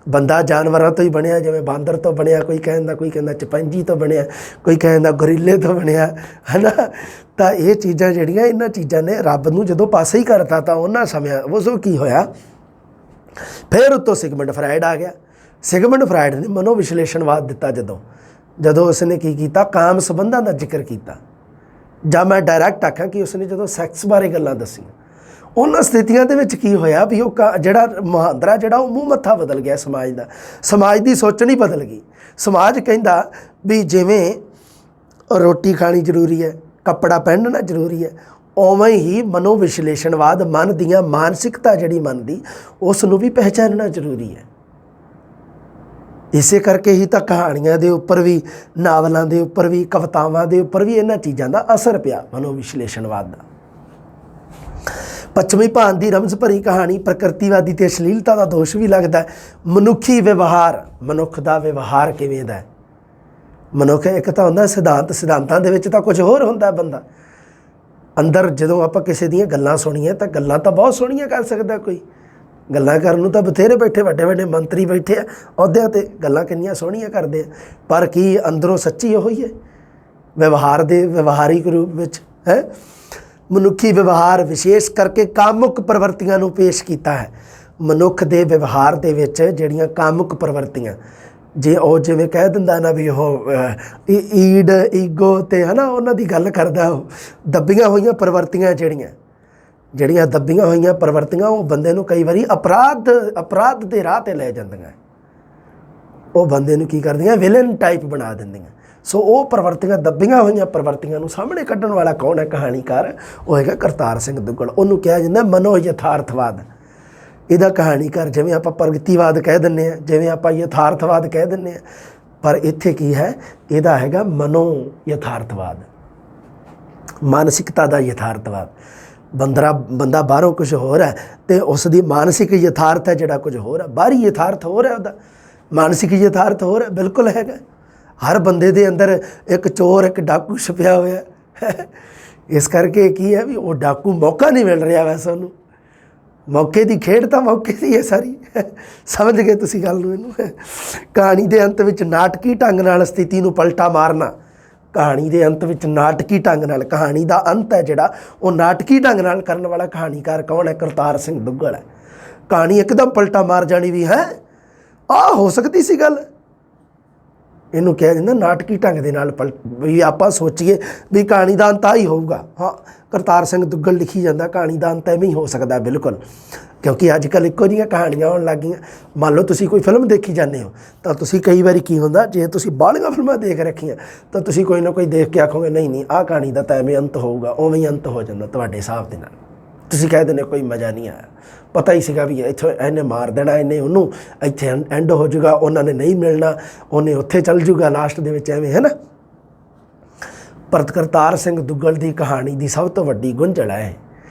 ਬੰਦਾ ਜਾਨਵਰਾਂ ਤੋਂ ਹੀ ਬਣਿਆ, ਜਿਵੇਂ ਬਾਂਦਰ ਤੋਂ ਬਣਿਆ, ਕੋਈ ਕਹਿੰਦਾ ਚਪੰਜੀ ਤੋਂ ਬਣਿਆ, ਕੋਈ ਕਹਿੰਦਾ ਗੋਰੀਲੇ ਤੋਂ ਬਣਿਆ, ਹੈ ਨਾ। ਤਾਂ ਇਹ ਚੀਜ਼ਾਂ ਜਿਹੜੀਆਂ, ਇਹਨਾਂ ਚੀਜ਼ਾਂ ਨੇ ਰੱਬ ਨੂੰ ਜਦੋਂ ਪਾਸੇ ਹੀ ਕਰਤਾ ਤਾਂ ਉਹਨਾਂ ਸਮਿਆਂ ਉਸ ਕੀ ਹੋਇਆ, ਫਿਰ ਉੱਤੋਂ ਸਿਗਮੰਡ ਫਰਾਇਡ ਆ ਗਿਆ। ਸਿਗਮੰਡ ਫਰਾਇਡ ਨੇ ਮਨੋਵਿਸ਼ਲੇਸ਼ਣਵਾਦ ਦਿੱਤਾ। ਜਦੋਂ ਉਸਨੇ ਕੀ ਕੀਤਾ, ਕਾਮ ਸੰਬੰਧਾਂ ਦਾ ਜ਼ਿਕਰ ਕੀਤਾ, ਜਾਂ ਮੈਂ ਡਾਇਰੈਕਟ ਆਖਾਂ ਕਿ ਉਸਨੇ ਜਦੋਂ ਸੈਕਸ ਬਾਰੇ ਗੱਲਾਂ ਦੱਸੀਆਂ, ਉਹਨਾਂ ਸਥਿਤੀਆਂ ਦੇ ਵਿੱਚ ਕੀ ਹੋਇਆ ਵੀ ਉਹ ਜਿਹੜਾ ਮੁਹਾਂਦਰਾ ਜਿਹੜਾ ਉਹ ਮੂੰਹ ਮੱਥਾ ਬਦਲ ਗਿਆ ਸਮਾਜ ਦਾ, ਸਮਾਜ ਦੀ ਸੋਚਣੀ ਬਦਲ ਗਈ। ਸਮਾਜ ਕਹਿੰਦਾ ਵੀ ਜਿਵੇਂ ਰੋਟੀ ਖਾਣੀ ਜ਼ਰੂਰੀ ਹੈ, ਕੱਪੜਾ ਪਹਿਨਣਾ ਜ਼ਰੂਰੀ ਹੈ, ਉਵੇਂ ਹੀ ਮਨੋਵਿਸ਼ਲੇਸ਼ਣਵਾਦ ਮਨ ਦੀਆਂ ਮਾਨਸਿਕਤਾ ਜਿਹੜੀ ਮਨ ਦੀ, ਉਸ ਨੂੰ ਵੀ ਪਹਿਚਾਨਣਾ ਜ਼ਰੂਰੀ ਹੈ। ਇਸੇ ਕਰਕੇ ਹੀ ਤਾਂ ਕਹਾਣੀਆਂ ਦੇ ਉੱਪਰ ਵੀ, ਨਾਵਲਾਂ ਦੇ ਉੱਪਰ ਵੀ, ਕਵਿਤਾਵਾਂ ਦੇ ਉੱਪਰ ਵੀ ਇਹਨਾਂ ਚੀਜ਼ਾਂ ਦਾ ਅਸਰ ਪਿਆ, ਮਨੋਵਿਸ਼ਲੇਸ਼ਣਵਾਦ ਦਾ। ਪੱਛਮੀ ਭਾਂਤ ਦੀ ਰਮਜ਼ ਭਰੀ ਕਹਾਣੀ, ਪ੍ਰਕਿਰਤੀਵਾਦੀ ਤੇ ਅਸ਼ਲੀਲਤਾ ਦਾ ਦੋਸ਼ ਵੀ ਲੱਗਦਾ। ਮਨੁੱਖੀ ਵਿਵਹਾਰ, ਮਨੁੱਖ ਦਾ ਵਿਵਹਾਰ ਕਿਵੇਂ ਦਾ, ਮਨੁੱਖ ਇੱਕ ਤਾਂ ਹੁੰਦਾ ਸਿਧਾਂਤ, ਸਿਧਾਂਤਾਂ ਦੇ ਵਿੱਚ ਤਾਂ ਕੁਝ ਹੋਰ ਹੁੰਦਾ ਬੰਦਾ। ਅੰਦਰ ਜਦੋਂ ਆਪਾਂ ਕਿਸੇ ਦੀਆਂ ਗੱਲਾਂ ਸੁਣੀਏ ਤਾਂ ਗੱਲਾਂ ਤਾਂ ਬਹੁਤ ਸੋਹਣੀਆਂ ਕਰ ਸਕਦਾ ਕੋਈ, ਗੱਲਾਂ ਕਰਨ ਨੂੰ ਤਾਂ ਬਥੇਰੇ ਬੈਠੇ, ਵੱਡੇ ਵੱਡੇ ਮੰਤਰੀ ਬੈਠੇ ਆ ਅਹੁਦਿਆਂ 'ਤੇ, ਗੱਲਾਂ ਕਿੰਨੀਆਂ ਸੋਹਣੀਆਂ ਕਰਦੇ ਆ, ਪਰ ਕੀ ਅੰਦਰੋਂ ਸੱਚੀ ਉਹੀ ਹੈ? ਵਿਵਹਾਰ ਦੇ ਵਿਵਹਾਰਿਕ ਰੂਪ ਵਿੱਚ ਹੈ ਮਨੁੱਖੀ ਵਿਵਹਾਰ ਵਿਸ਼ੇਸ਼ ਕਰਕੇ ਕਾਮੁਕ ਪ੍ਰਵਰਤੀਆਂ ਨੂੰ ਪੇਸ਼ ਕੀਤਾ ਹੈ। ਮਨੁੱਖ ਦੇ ਵਿਵਹਾਰ ਦੇ ਵਿੱਚ ਜਿਹੜੀਆਂ ਕਾਮੁਕ ਪ੍ਰਵਰਤੀਆਂ, ਜੇ ਉਹ ਜਿਵੇਂ ਕਹਿ ਦਿੰਦਾ ਨਾ ਵੀ ਉਹ ਈਡ ਈਗੋ ਅਤੇ ਹੈ ਨਾ ਉਹਨਾਂ ਦੀ ਗੱਲ ਕਰਦਾ, ਉਹ ਦੱਬੀਆਂ ਹੋਈਆਂ ਪ੍ਰਵਰਤੀਆਂ ਜਿਹੜੀਆਂ ਦੱਬੀਆਂ ਹੋਈਆਂ ਪ੍ਰਵਰਤੀਆਂ ਉਹ ਬੰਦੇ ਨੂੰ ਕਈ ਵਾਰੀ ਅਪਰਾਧ ਦੇ ਰਾਹ 'ਤੇ ਲੈ ਜਾਂਦੀਆਂ, ਉਹ ਬੰਦੇ ਨੂੰ ਕੀ ਕਰਦੀਆਂ, ਵਿਲਨ ਟਾਈਪ ਬਣਾ ਦਿੰਦੀਆਂ। ਸੋ ਉਹ ਪ੍ਰਵਰਤੀਆਂ, ਦੱਬੀਆਂ ਹੋਈਆਂ ਪ੍ਰਵਰਤੀਆਂ ਨੂੰ ਸਾਹਮਣੇ ਕੱਢਣ ਵਾਲਾ ਕੌਣ ਹੈ? ਕਹਾਣੀਕਾਰ, ਉਹ ਹੈਗਾ ਕਰਤਾਰ ਸਿੰਘ ਦੁੱਗਲ। ਉਹਨੂੰ ਕਿਹਾ ਜਾਂਦਾ ਮਨੋ ਯਥਾਰਥਵਾਦ। ਇਹਦਾ ਕਹਾਣੀਕਾਰ ਜਿਵੇਂ ਆਪਾਂ ਪ੍ਰਗਤੀਵਾਦ ਕਹਿ ਦਿੰਦੇ ਹਾਂ, ਜਿਵੇਂ ਆਪਾਂ ਯਥਾਰਥਵਾਦ ਕਹਿ ਦਿੰਦੇ ਹਾਂ, ਪਰ ਇੱਥੇ ਕੀ ਹੈ? ਇਹਦਾ ਹੈਗਾ ਮਨੋ ਯਥਾਰਥਵਾਦ, ਮਾਨਸਿਕਤਾ ਦਾ ਯਥਾਰਥਵਾਦ। ਬੰਦਾ ਬਾਹਰੋਂ ਕੁਝ ਹੋਰ ਹੈ ਅਤੇ ਉਸ ਦੀ ਮਾਨਸਿਕ ਯਥਾਰਥ ਹੈ ਜਿਹੜਾ ਕੁਝ ਹੋਰ ਹੈ, ਬਾਹਰੀ ਯਥਾਰਥ ਹੋਰ ਹੈ, ਉਹਦਾ ਮਾਨਸਿਕ ਯਥਾਰਥ ਹੋਰ ਹੈ। ਬਿਲਕੁਲ ਹੈਗਾ। ਹਰ ਬੰਦੇ ਦੇ ਅੰਦਰ ਇੱਕ ਚੋਰ, ਇੱਕ ਡਾਕੂ ਛੁਪਿਆ ਹੋਇਆ। ਇਸ ਕਰਕੇ ਕੀ ਹੈ ਵੀ ਉਹ ਡਾਕੂ ਮੌਕਾ ਨਹੀਂ ਮਿਲ ਰਿਹਾ, ਵੈਸੇ ਉਹਨੂੰ ਮੌਕੇ ਦੀ ਖੇਡ ਤਾਂ ਮੌਕੇ ਦੀ ਹੈ ਸਾਰੀ। ਸਮਝ ਗਏ ਤੁਸੀਂ ਗੱਲ ਨੂੰ? ਇਹਨੂੰ ਕਹਾਣੀ ਦੇ ਅੰਤ ਵਿੱਚ ਨਾਟਕੀ ਢੰਗ ਨਾਲ ਸਥਿਤੀ ਨੂੰ ਪਲਟਾ ਮਾਰਨਾ, ਕਹਾਣੀ ਦੇ ਅੰਤ ਵਿੱਚ ਨਾਟਕੀ ਢੰਗ ਨਾਲ, ਕਹਾਣੀ ਦਾ ਅੰਤ ਹੈ ਜਿਹੜਾ ਉਹ ਨਾਟਕੀ ਢੰਗ ਨਾਲ ਕਰਨ ਵਾਲਾ ਕਹਾਣੀਕਾਰ ਕੌਣ ਹੈ? ਕਰਤਾਰ ਸਿੰਘ ਦੁੱਗਲ ਹੈ। ਕਹਾਣੀ ਇੱਕਦਮ ਪਲਟਾ ਮਾਰ ਜਾਣੀ ਵੀ ਹੈ, ਆਹ ਹੋ ਸਕਦੀ ਸੀ ਗੱਲ, ਇਹਨੂੰ ਕਿਹਾ ਜਾਂਦਾ ਨਾਟਕੀ ਢੰਗ ਦੇ ਨਾਲ ਵੀ ਆਪਾਂ ਸੋਚੀਏ ਵੀ ਕਹਾਣੀ ਦਾ ਅੰਤ ਆ ਹੀ ਹੋਊਗਾ। ਹਾਂ, ਕਰਤਾਰ ਸਿੰਘ ਦੁੱਗਲ ਲਿਖੀ ਜਾਂਦਾ ਕਹਾਣੀ ਦਾ ਅੰਤ ਐਵੇਂ ਹੀ ਹੋ ਸਕਦਾ ਬਿਲਕੁਲ, ਕਿਉਂਕਿ ਅੱਜ ਕੱਲ੍ਹ ਇੱਕੋ ਜਿਹੀਆਂ ਕਹਾਣੀਆਂ ਆਉਣ ਲੱਗ ਗਈਆਂ। ਮੰਨ ਲਓ ਤੁਸੀਂ ਕੋਈ ਫਿਲਮ ਦੇਖੀ ਜਾਂਦੇ ਹੋ ਤਾਂ ਤੁਸੀਂ ਕਈ ਵਾਰੀ ਕੀ ਹੁੰਦਾ, ਜੇ ਤੁਸੀਂ ਬਾਹਲੀਆਂ ਫਿਲਮਾਂ ਦੇਖ ਰੱਖੀਆਂ ਤਾਂ ਤੁਸੀਂ ਕੋਈ ਨਾ ਕੋਈ ਦੇਖ ਕੇ ਆਖੋਗੇ ਨਹੀਂ ਆਹ ਕਹਾਣੀ ਦਾ ਤਾਂ ਐਵੇਂ ਅੰਤ ਹੋਊਗਾ, ਉਵੇਂ ਹੀ ਅੰਤ ਹੋ ਜਾਂਦਾ ਤੁਹਾਡੇ ਹਿਸਾਬ ਦੇ ਨਾਲ। ਤੁਸੀਂ ਕਹਿ ਦਿੰਦੇ ਕੋਈ ਮਜ਼ਾ ਨਹੀਂ ਆਇਆ, ਪਤਾ ਹੀ ਸੀਗਾ ਵੀ ਇੱਥੋਂ ਇਹਨੇ ਮਾਰ ਦੇਣਾ, ਇਹਨੇ ਉਹਨੂੰ, ਇੱਥੇ ਐਂਡ ਹੋ ਜਾਊਗਾ, ਉਹਨਾਂ ਨੇ ਨਹੀਂ ਮਿਲਣਾ, ਉਹਨੇ ਉੱਥੇ ਚੱਲ ਜੂਗਾ ਲਾਸਟ ਦੇ ਵਿੱਚ, ਐਵੇਂ ਹੈ ਨਾ। ਪਰ ਕਰਤਾਰ ਸਿੰਘ ਦੁੱਗਲ ਦੀ ਕਹਾਣੀ ਦੀ ਸਭ ਤੋਂ ਵੱਡੀ ਗੁੰਝਲ ਹੈ,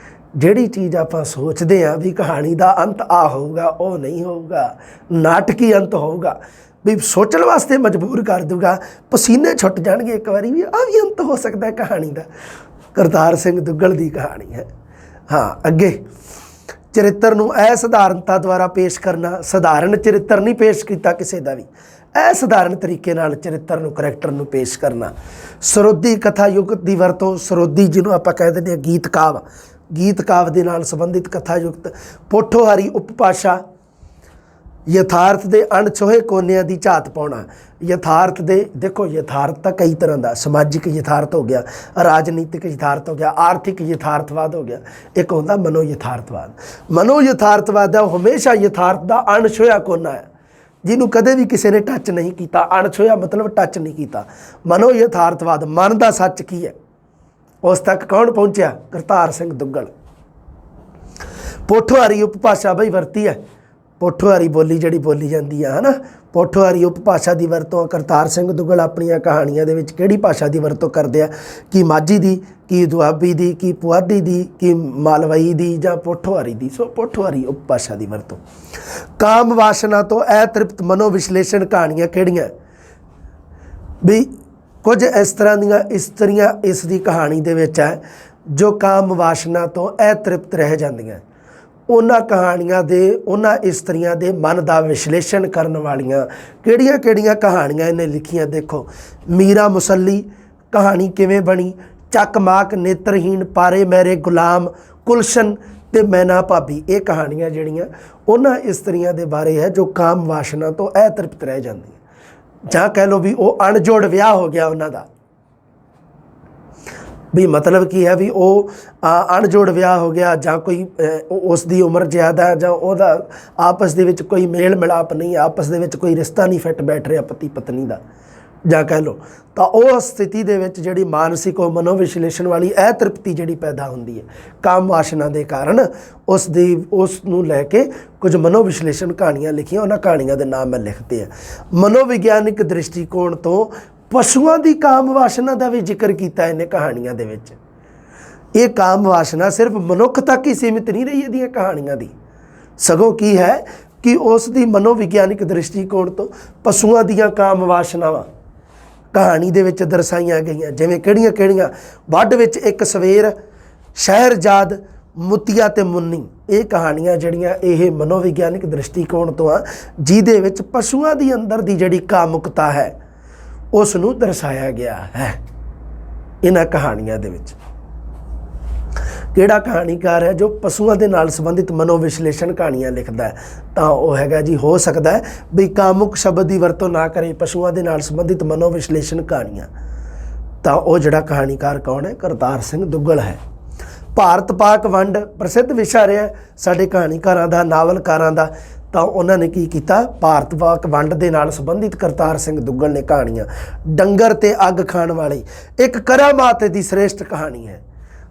ਜਿਹੜੀ ਚੀਜ਼ ਆਪਾਂ ਸੋਚਦੇ ਹਾਂ ਵੀ ਕਹਾਣੀ ਦਾ ਅੰਤ ਆ ਹੋਊਗਾ, ਉਹ ਨਹੀਂ ਹੋਊਗਾ, ਨਾਟਕੀ ਅੰਤ ਹੋਊਗਾ, ਵੀ ਸੋਚਣ ਵਾਸਤੇ ਮਜਬੂਰ ਕਰ ਦੂਗਾ, ਪਸੀਨੇ ਛੁੱਟ ਜਾਣਗੇ ਇੱਕ ਵਾਰੀ ਵੀ ਆਹ ਵੀ ਅੰਤ ਹੋ ਸਕਦਾ ਕਹਾਣੀ ਦਾ। ਕਰਤਾਰ ਸਿੰਘ ਦੁੱਗਲ ਦੀ ਕਹਾਣੀ ਹੈ। ਹਾਂ, ਅੱਗੇ ਚਰਿੱਤਰ ਨੂੰ ਅਸਧਾਰਨਤਾ ਦੁਆਰਾ ਪੇਸ਼ ਕਰਨਾ, ਸਧਾਰਨ ਚਰਿੱਤਰ ਨਹੀਂ ਪੇਸ਼ ਕੀਤਾ ਕਿਸੇ ਦਾ ਵੀ, ਅਸਧਾਰਨ ਤਰੀਕੇ ਨਾਲ ਚਰਿੱਤਰ ਨੂੰ, ਕਰੈਕਟਰ ਨੂੰ ਪੇਸ਼ ਕਰਨਾ। ਸਰੋਦੀ ਕਥਾ ਯੁਗਤ ਦੀ ਵਰਤੋਂ, ਸਰੋਦੀ ਜਿਹਨੂੰ ਆਪਾਂ ਕਹਿ ਦਿੰਦੇ ਹਾਂ ਗੀਤ ਕਾਵ, ਗੀਤ ਕਾਵ ਦੇ ਨਾਲ ਸੰਬੰਧਿਤ ਕਥਾ ਯੁਗਤ। ਪੋਠੋਹਾਰੀ ਉਪਭਾਸ਼ਾ, ਯਥਾਰਥ ਦੇ ਅਣਛੋਹੇ ਕੋਨਿਆਂ ਦੀ ਝਾਤ ਪਾਉਣਾ। ਯਥਾਰਥ ਦੇ, ਦੇਖੋ ਯਥਾਰਥ ਤਾਂ ਕਈ ਤਰ੍ਹਾਂ ਦਾ, ਸਮਾਜਿਕ ਯਥਾਰਥ ਹੋ ਗਿਆ, ਰਾਜਨੀਤਿਕ ਯਥਾਰਥ ਹੋ ਗਿਆ, ਆਰਥਿਕ ਯਥਾਰਥਵਾਦ ਹੋ ਗਿਆ, ਇੱਕ ਹੁੰਦਾ ਮਨੋ ਯਥਾਰਥਵਾਦ। ਮਨੋ ਯਥਾਰਥਵਾਦ ਹੈ ਉਹ ਹਮੇਸ਼ਾ ਯਥਾਰਥ ਦਾ ਅਣਛੋਹਿਆ ਕੋਨਾ ਹੈ, ਜਿਹਨੂੰ ਕਦੇ ਵੀ ਕਿਸੇ ਨੇ ਟੱਚ ਨਹੀਂ ਕੀਤਾ। ਅਣਛੋਹਿਆ ਮਤਲਬ ਟੱਚ ਨਹੀਂ ਕੀਤਾ। ਮਨੋ ਯਥਾਰਥਵਾਦ, ਮਨ ਦਾ ਸੱਚ ਕੀ ਹੈ, ਉਸ ਤੱਕ ਕੌਣ ਪਹੁੰਚਿਆ? ਕਰਤਾਰ ਸਿੰਘ ਦੁੱਗਲ। ਪੋਠੋਹਾਰੀ ਉਪਭਾਸ਼ਾ ਬਈ ਵਰਤੀ ਹੈ, ਪੋਠੋਹਾਰੀ ਬੋਲੀ ਜਿਹੜੀ ਬੋਲੀ ਜਾਂਦੀ ਆ, ਹੈ ਨਾ, ਪੋਠੋਹਾਰੀ ਉਪਭਾਸ਼ਾ ਦੀ ਵਰਤੋਂ ਕਰਤਾਰ ਸਿੰਘ ਦੁੱਗਲ ਆਪਣੀਆਂ ਕਹਾਣੀਆਂ ਦੇ ਵਿੱਚ ਕਿਹੜੀ ਭਾਸ਼ਾ ਦੀ ਵਰਤੋਂ ਕਰਦੇ ਆ? ਕਿ ਮਾਝੀ ਦੀ, ਕਿ ਦੁਆਬੀ ਦੀ, ਕਿ ਪੁਆਧੀ ਦੀ, ਕਿ ਮਾਲਵਈ ਦੀ, ਜਾਂ ਪੋਠੋਹਾਰੀ ਦੀ। ਸੋ ਪੋਠੋਹਾਰੀ ਉਪਭਾਸ਼ਾ ਦੀ ਵਰਤੋਂ। ਕਾਮ ਵਾਸ਼ਨਾ ਤੋਂ ਅਤ੍ਰਿਪਤ ਮਨੋ ਵਿਸ਼ਲੇਸ਼ਣ ਕਹਾਣੀਆਂ ਕਿਹੜੀਆਂ? ਵੀ ਕੁਝ ਇਸ ਤਰ੍ਹਾਂ ਦੀਆਂ ਇਸਤਰੀਆਂ ਇਸ ਦੀ ਕਹਾਣੀ ਦੇ ਵਿੱਚ ਹੈ ਜੋ ਕਾਮ ਵਾਸ਼ਨਾ ਤੋਂ ਅਤ੍ਰਿਪਤ ਰਹਿ ਜਾਂਦੀਆਂ। ਉਹਨਾਂ ਕਹਾਣੀਆਂ ਦੇ, ਉਹਨਾਂ ਇਸਤਰੀਆਂ ਦੇ ਮਨ ਦਾ ਵਿਸ਼ਲੇਸ਼ਣ ਕਰਨ ਵਾਲੀਆਂ ਕਿਹੜੀਆਂ ਕਿਹੜੀਆਂ ਕਹਾਣੀਆਂ ਇਹਨੇ ਲਿਖੀਆਂ? ਦੇਖੋ, ਮੀਰਾ ਮੁਸੱਲੀ ਕਹਾਣੀ ਕਿਵੇਂ ਬਣੀ, ਚੱਕਮਾਕ, ਨੇਤਰਹੀਣ, ਪਾਰੇ ਮੇਰੇ ਗੁਲਾਮ, ਗੁਲਸ਼ਨ ਤੇ ਮੈਨਾ ਭਾਬੀ, ਇਹ ਕਹਾਣੀਆਂ ਜਿਹੜੀਆਂ ਉਹਨਾਂ ਇਸਤਰੀਆਂ ਦੇ ਬਾਰੇ ਹੈ ਜੋ ਕਾਮ ਵਾਸ਼ਨਾ ਤੋਂ ਅਤ੍ਰਿਪਤ ਰਹਿ ਜਾਂਦੀਆਂ, ਜਾਂ ਕਹਿ ਲਓ ਵੀ ਉਹ ਅਣਜੋੜ ਵਿਆਹ ਹੋ ਗਿਆ ਉਹਨਾਂ ਦਾ। ਵੀ ਮਤਲਬ ਕੀ ਹੈ ਵੀ ਉਹ ਅਣਜੋੜ ਵਿਆਹ ਹੋ ਗਿਆ, ਜਾਂ ਕੋਈ ਉਸ ਦੀ ਉਮਰ ਜ਼ਿਆਦਾ, ਜਾਂ ਉਹਦਾ ਆਪਸ ਦੇ ਵਿੱਚ ਕੋਈ ਮੇਲ ਮਿਲਾਪ ਨਹੀਂ, ਆਪਸ ਦੇ ਵਿੱਚ ਕੋਈ ਰਿਸ਼ਤਾ ਨਹੀਂ ਫਿੱਟ ਬੈਠ ਰਿਹਾ ਪਤੀ ਪਤਨੀ ਦਾ, ਜਾਂ ਕਹਿ ਲਓ। ਤਾਂ ਉਹ ਸਥਿਤੀ ਦੇ ਵਿੱਚ ਜਿਹੜੀ ਮਾਨਸਿਕ ਉਹ ਮਨੋਵਿਸ਼ਲੇਸ਼ਣ ਵਾਲੀ ਅਤ੍ਰਿਪਤੀ ਜਿਹੜੀ ਪੈਦਾ ਹੁੰਦੀ ਹੈ ਕਾਮ ਵਾਸ਼ਨਾ ਦੇ ਕਾਰਨ, ਉਸ ਨੂੰ ਲੈ ਕੇ ਕੁਝ ਮਨੋਵਿਸ਼ਲੇਸ਼ਣ ਕਹਾਣੀਆਂ ਲਿਖੀਆਂ। ਉਹਨਾਂ ਕਹਾਣੀਆਂ ਦੇ ਨਾਮ ਮੈਂ ਲਿਖਤੇ ਆ। ਮਨੋਵਿਗਿਆਨਿਕ ਦ੍ਰਿਸ਼ਟੀਕੋਣ ਤੋਂ ਪਸ਼ੂਆਂ ਦੀ ਕਾਮ ਵਾਸ਼ਨਾ ਦਾ ਵੀ ਜ਼ਿਕਰ ਕੀਤਾ ਇਹਨੇ ਕਹਾਣੀਆਂ ਦੇ ਵਿੱਚ। ਇਹ ਕਾਮ ਵਾਸ਼ਨਾ ਸਿਰਫ ਮਨੁੱਖ ਤੱਕ ਹੀ ਸੀਮਿਤ ਨਹੀਂ ਰਹੀ ਇਹਦੀਆਂ ਕਹਾਣੀਆਂ ਦੀ, ਸਗੋਂ ਕੀ ਹੈ ਕਿ ਉਸ ਦੀ ਮਨੋਵਿਗਿਆਨਿਕ ਦ੍ਰਿਸ਼ਟੀਕੋਣ ਤੋਂ ਪਸ਼ੂਆਂ ਦੀਆਂ ਕਾਮ ਵਾਸ਼ਨਾਵਾਂ, ਕਹਾਣੀ ਦੇ ਵਿੱਚ ਦਰਸਾਈਆਂ ਗਈਆਂ, ਜਿਵੇਂ ਕਿਹੜੀਆਂ ਵੱਢ ਵਿੱਚ ਇੱਕ ਸਵੇਰ, ਸ਼ਹਿਰਜ਼ਾਦ, ਮੁੱਤੀਆ ਤੇ ਮੁੰਨੀ। ਇਹ ਕਹਾਣੀਆਂ ਜਿਹੜੀਆਂ ਇਹ ਮਨੋਵਿਗਿਆਨਿਕ ਦ੍ਰਿਸ਼ਟੀਕੋਣ ਤੋਂ ਆ, ਜਿਹਦੇ ਵਿੱਚ ਪਸ਼ੂਆਂ ਦੀ ਅੰਦਰ ਦੀ ਜਿਹੜੀ ਕਾਮੁਕਤਾ ਹੈ ਉਸ ਨੂੰ ਦਰਸਾਇਆ ਗਿਆ ਹੈ। ਇਹਨਾਂ ਕਹਾਣੀਆਂ ਦੇ ਵਿੱਚ ਕਿਹੜਾ ਕਹਾਣੀਕਾਰ ਹੈ ਜੋ ਪਸ਼ੂਆਂ ਦੇ ਨਾਲ ਸੰਬੰਧਿਤ ਮਨੋਵਿਸ਼ਲੇਸ਼ਣ ਕਹਾਣੀਆਂ ਲਿਖਦਾ ਹੈ? ਤਾਂ ਉਹ ਹੈਗਾ ਜੀ, ਹੋ ਸਕਦਾ ਹੈ ਵੀ ਕਾਮੁਕ ਸ਼ਬਦ ਦੀ ਵਰਤੋਂ ਨਾ ਕਰੇ, ਪਸ਼ੂਆਂ ਦੇ ਨਾਲ ਸੰਬੰਧਿਤ ਮਨੋਵਿਸ਼ਲੇਸ਼ਣ ਕਹਾਣੀਆਂ। ਤਾਂ ਉਹ ਜਿਹੜਾ ਕਹਾਣੀਕਾਰ ਕੌਣ ਹੈ? ਕਰਤਾਰ ਸਿੰਘ ਦੁੱਗਲ ਹੈ। ਭਾਰਤ ਪਾਕ ਵੰਡ ਪ੍ਰਸਿੱਧ ਵਿਸ਼ਾ ਰਿਹਾ ਸਾਡੇ ਕਹਾਣੀਕਾਰਾਂ ਦਾ, ਨਾਵਲਕਾਰਾਂ ਦਾ। ਤਾਂ ਉਹਨਾਂ ਨੇ ਕੀ ਕੀਤਾ? ਭਾਰਤ ਪਾਕ ਵੰਡ ਦੇ ਨਾਲ ਸੰਬੰਧਿਤ ਕਰਤਾਰ ਸਿੰਘ ਦੁੱਗਲ ਨੇ ਕਹਾਣੀਆਂ। ਡੰਗਰ ਤੇ ਅੱਗ ਖਾਣ ਵਾਲੀ ਇੱਕ ਕਰਾਮਾਤ ਦੀ ਸ੍ਰੇਸ਼ਟ ਕਹਾਣੀ ਹੈ।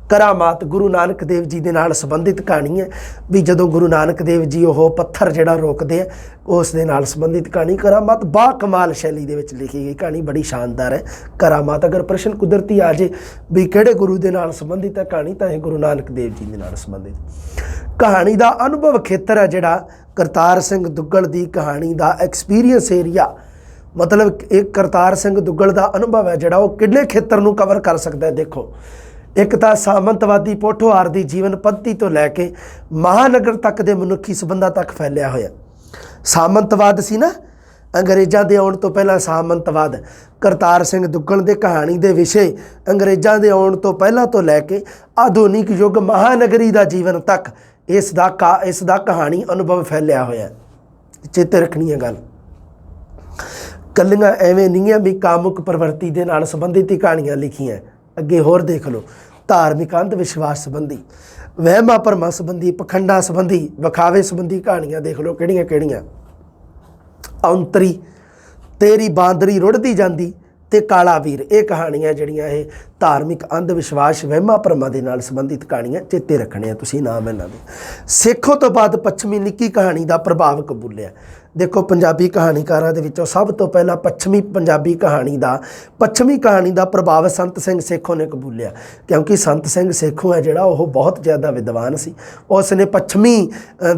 ਕਰਾਮਾਤ ਗੁਰੂ ਨਾਨਕ ਦੇਵ ਜੀ ਦੇ ਨਾਲ ਸੰਬੰਧਿਤ ਕਹਾਣੀ ਹੈ, ਵੀ ਜਦੋਂ ਗੁਰੂ ਨਾਨਕ ਦੇਵ ਜੀ ਉਹ ਪੱਥਰ ਜਿਹੜਾ ਰੋਕਦੇ ਆ, ਉਸ ਦੇ ਨਾਲ ਸੰਬੰਧਿਤ ਕਹਾਣੀ। ਕਰਾਮਾਤ ਬਾ ਕਮਾਲ ਸ਼ੈਲੀ ਦੇ ਵਿੱਚ ਲਿਖੀ ਗਈ ਕਹਾਣੀ, ਬੜੀ ਸ਼ਾਨਦਾਰ ਹੈ ਕਰਾਮਾਤ। ਅਗਰ ਪ੍ਰਸ਼ਨ ਕੁਦਰਤੀ ਆ ਜੇ ਵੀ ਕਿਹੜੇ ਗੁਰੂ ਦੇ ਨਾਲ ਸੰਬੰਧਿਤ ਹੈ ਕਹਾਣੀ, ਤਾਂ ਇਹ ਗੁਰੂ ਨਾਨਕ ਦੇਵ ਜੀ ਦੇ ਨਾਲ ਸੰਬੰਧਿਤ ਕਹਾਣੀ ਦਾ ਅਨੁਭਵ ਖੇਤਰ ਹੈ ਜਿਹੜਾ ਕਰਤਾਰ ਸਿੰਘ ਦੁੱਗਲ ਦੀ ਕਹਾਣੀ ਦਾ ਐਕਸਪੀਰੀਅੰਸ ਏਰੀਆ। ਮਤਲਬ ਇੱਕ ਕਰਤਾਰ ਸਿੰਘ ਦੁੱਗਲ ਦਾ ਅਨੁਭਵ ਹੈ ਜਿਹੜਾ ਉਹ ਕਿੰਨੇ ਖੇਤਰ ਨੂੰ ਕਵਰ ਕਰ ਸਕਦਾ ਹੈ। ਦੇਖੋ, ਇੱਕ ਤਾਂ ਸਾਮੰਤਵਾਦੀ ਪੋਠੋਹਾਰ ਦੀ ਜੀਵਨ ਪੱਧਤੀ ਤੋਂ ਲੈ ਕੇ ਮਹਾਨਗਰ ਤੱਕ ਦੇ ਮਨੁੱਖੀ ਸੰਬੰਧਾਂ ਤੱਕ ਫੈਲਿਆ ਹੋਇਆ। ਸਾਮੰਤਵਾਦ ਸੀ ਨਾ, ਅੰਗਰੇਜ਼ਾਂ ਦੇ ਆਉਣ ਤੋਂ ਪਹਿਲਾਂ ਸਾਮੰਤਵਾਦ। ਕਰਤਾਰ ਸਿੰਘ ਦੁੱਗਲ ਦੇ ਕਹਾਣੀ ਦੇ ਵਿਸ਼ੇ ਅੰਗਰੇਜ਼ਾਂ ਦੇ ਆਉਣ ਤੋਂ ਪਹਿਲਾਂ ਤੋਂ ਲੈ ਕੇ ਆਧੁਨਿਕ ਯੁੱਗ ਮਹਾਨਗਰੀ ਦਾ ਜੀਵਨ ਤੱਕ ਇਸ ਦਾ ਕਹਾਣੀ ਅਨੁਭਵ ਫੈਲਿਆ ਹੋਇਆ। ਚੇਤੇ ਰੱਖਣੀ ਹੈ ਗੱਲ। ਕੱਲੀਆਂ ਐਵੇਂ ਨਹੀਂ ਹੈ ਵੀ ਕਾਮੁਕ ਪ੍ਰਵਰਤੀ ਦੇ ਨਾਲ ਸੰਬੰਧਿਤ ਹੀ ਕਹਾਣੀਆਂ ਲਿਖੀਆਂ। ਅੱਗੇ ਹੋਰ ਦੇਖ ਲਓ, ਧਾਰਮਿਕ ਅੰਧ ਵਿਸ਼ਵਾਸ ਸੰਬੰਧੀ, ਵਹਿਮਾਂ ਭਰਮਾਂ ਸੰਬੰਧੀ, ਪਖੰਡਾਂ ਸੰਬੰਧੀ, ਵਿਖਾਵੇ ਸੰਬੰਧੀ ਕਹਾਣੀਆਂ ਦੇਖ ਲਓ ਕਿਹੜੀਆਂ। ਔਂਤਰੀ, ਤੇਰੀ ਬਾਂਦਰੀ ਰੁੜਦੀ ਜਾਂਦੀ ਤੇ ਕਾਲਾ ਵੀਰ। ਇਹ ਕਹਾਣੀਆਂ ਜਿਹੜੀਆਂ ਇਹ ਧਾਰਮਿਕ ਅੰਧ ਵਿਸ਼ਵਾਸ, ਵਹਿਮਾਂ ਭਰਮਾਂ ਦੇ ਨਾਲ ਸੰਬੰਧਿਤ ਕਹਾਣੀਆਂ। ਚੇਤੇ ਰੱਖਣੇ ਆ ਤੁਸੀਂ ਨਾਮ ਇਹਨਾਂ ਦੇ। ਸਿੱਖੋਂ ਤੋਂ ਬਾਅਦ ਪੱਛਮੀ ਨਿੱਕੀ ਕਹਾਣੀ ਦਾ ਪ੍ਰਭਾਵ ਕਬੂਲਿਆ। ਦੇਖੋ, ਪੰਜਾਬੀ ਕਹਾਣੀਕਾਰਾਂ ਦੇ ਵਿੱਚੋਂ ਸਭ ਤੋਂ ਪਹਿਲਾਂ ਪੱਛਮੀ ਕਹਾਣੀ ਦਾ ਪ੍ਰਭਾਵ ਸੰਤ ਸਿੰਘ ਸੇਖੋਂ ਨੇ ਕਬੂਲਿਆ, ਕਿਉਂਕਿ ਸੰਤ ਸਿੰਘ ਸੇਖੋਂ ਹੈ ਜਿਹੜਾ ਉਹ ਬਹੁਤ ਜ਼ਿਆਦਾ ਵਿਦਵਾਨ ਸੀ। ਉਸ ਨੇ ਪੱਛਮੀ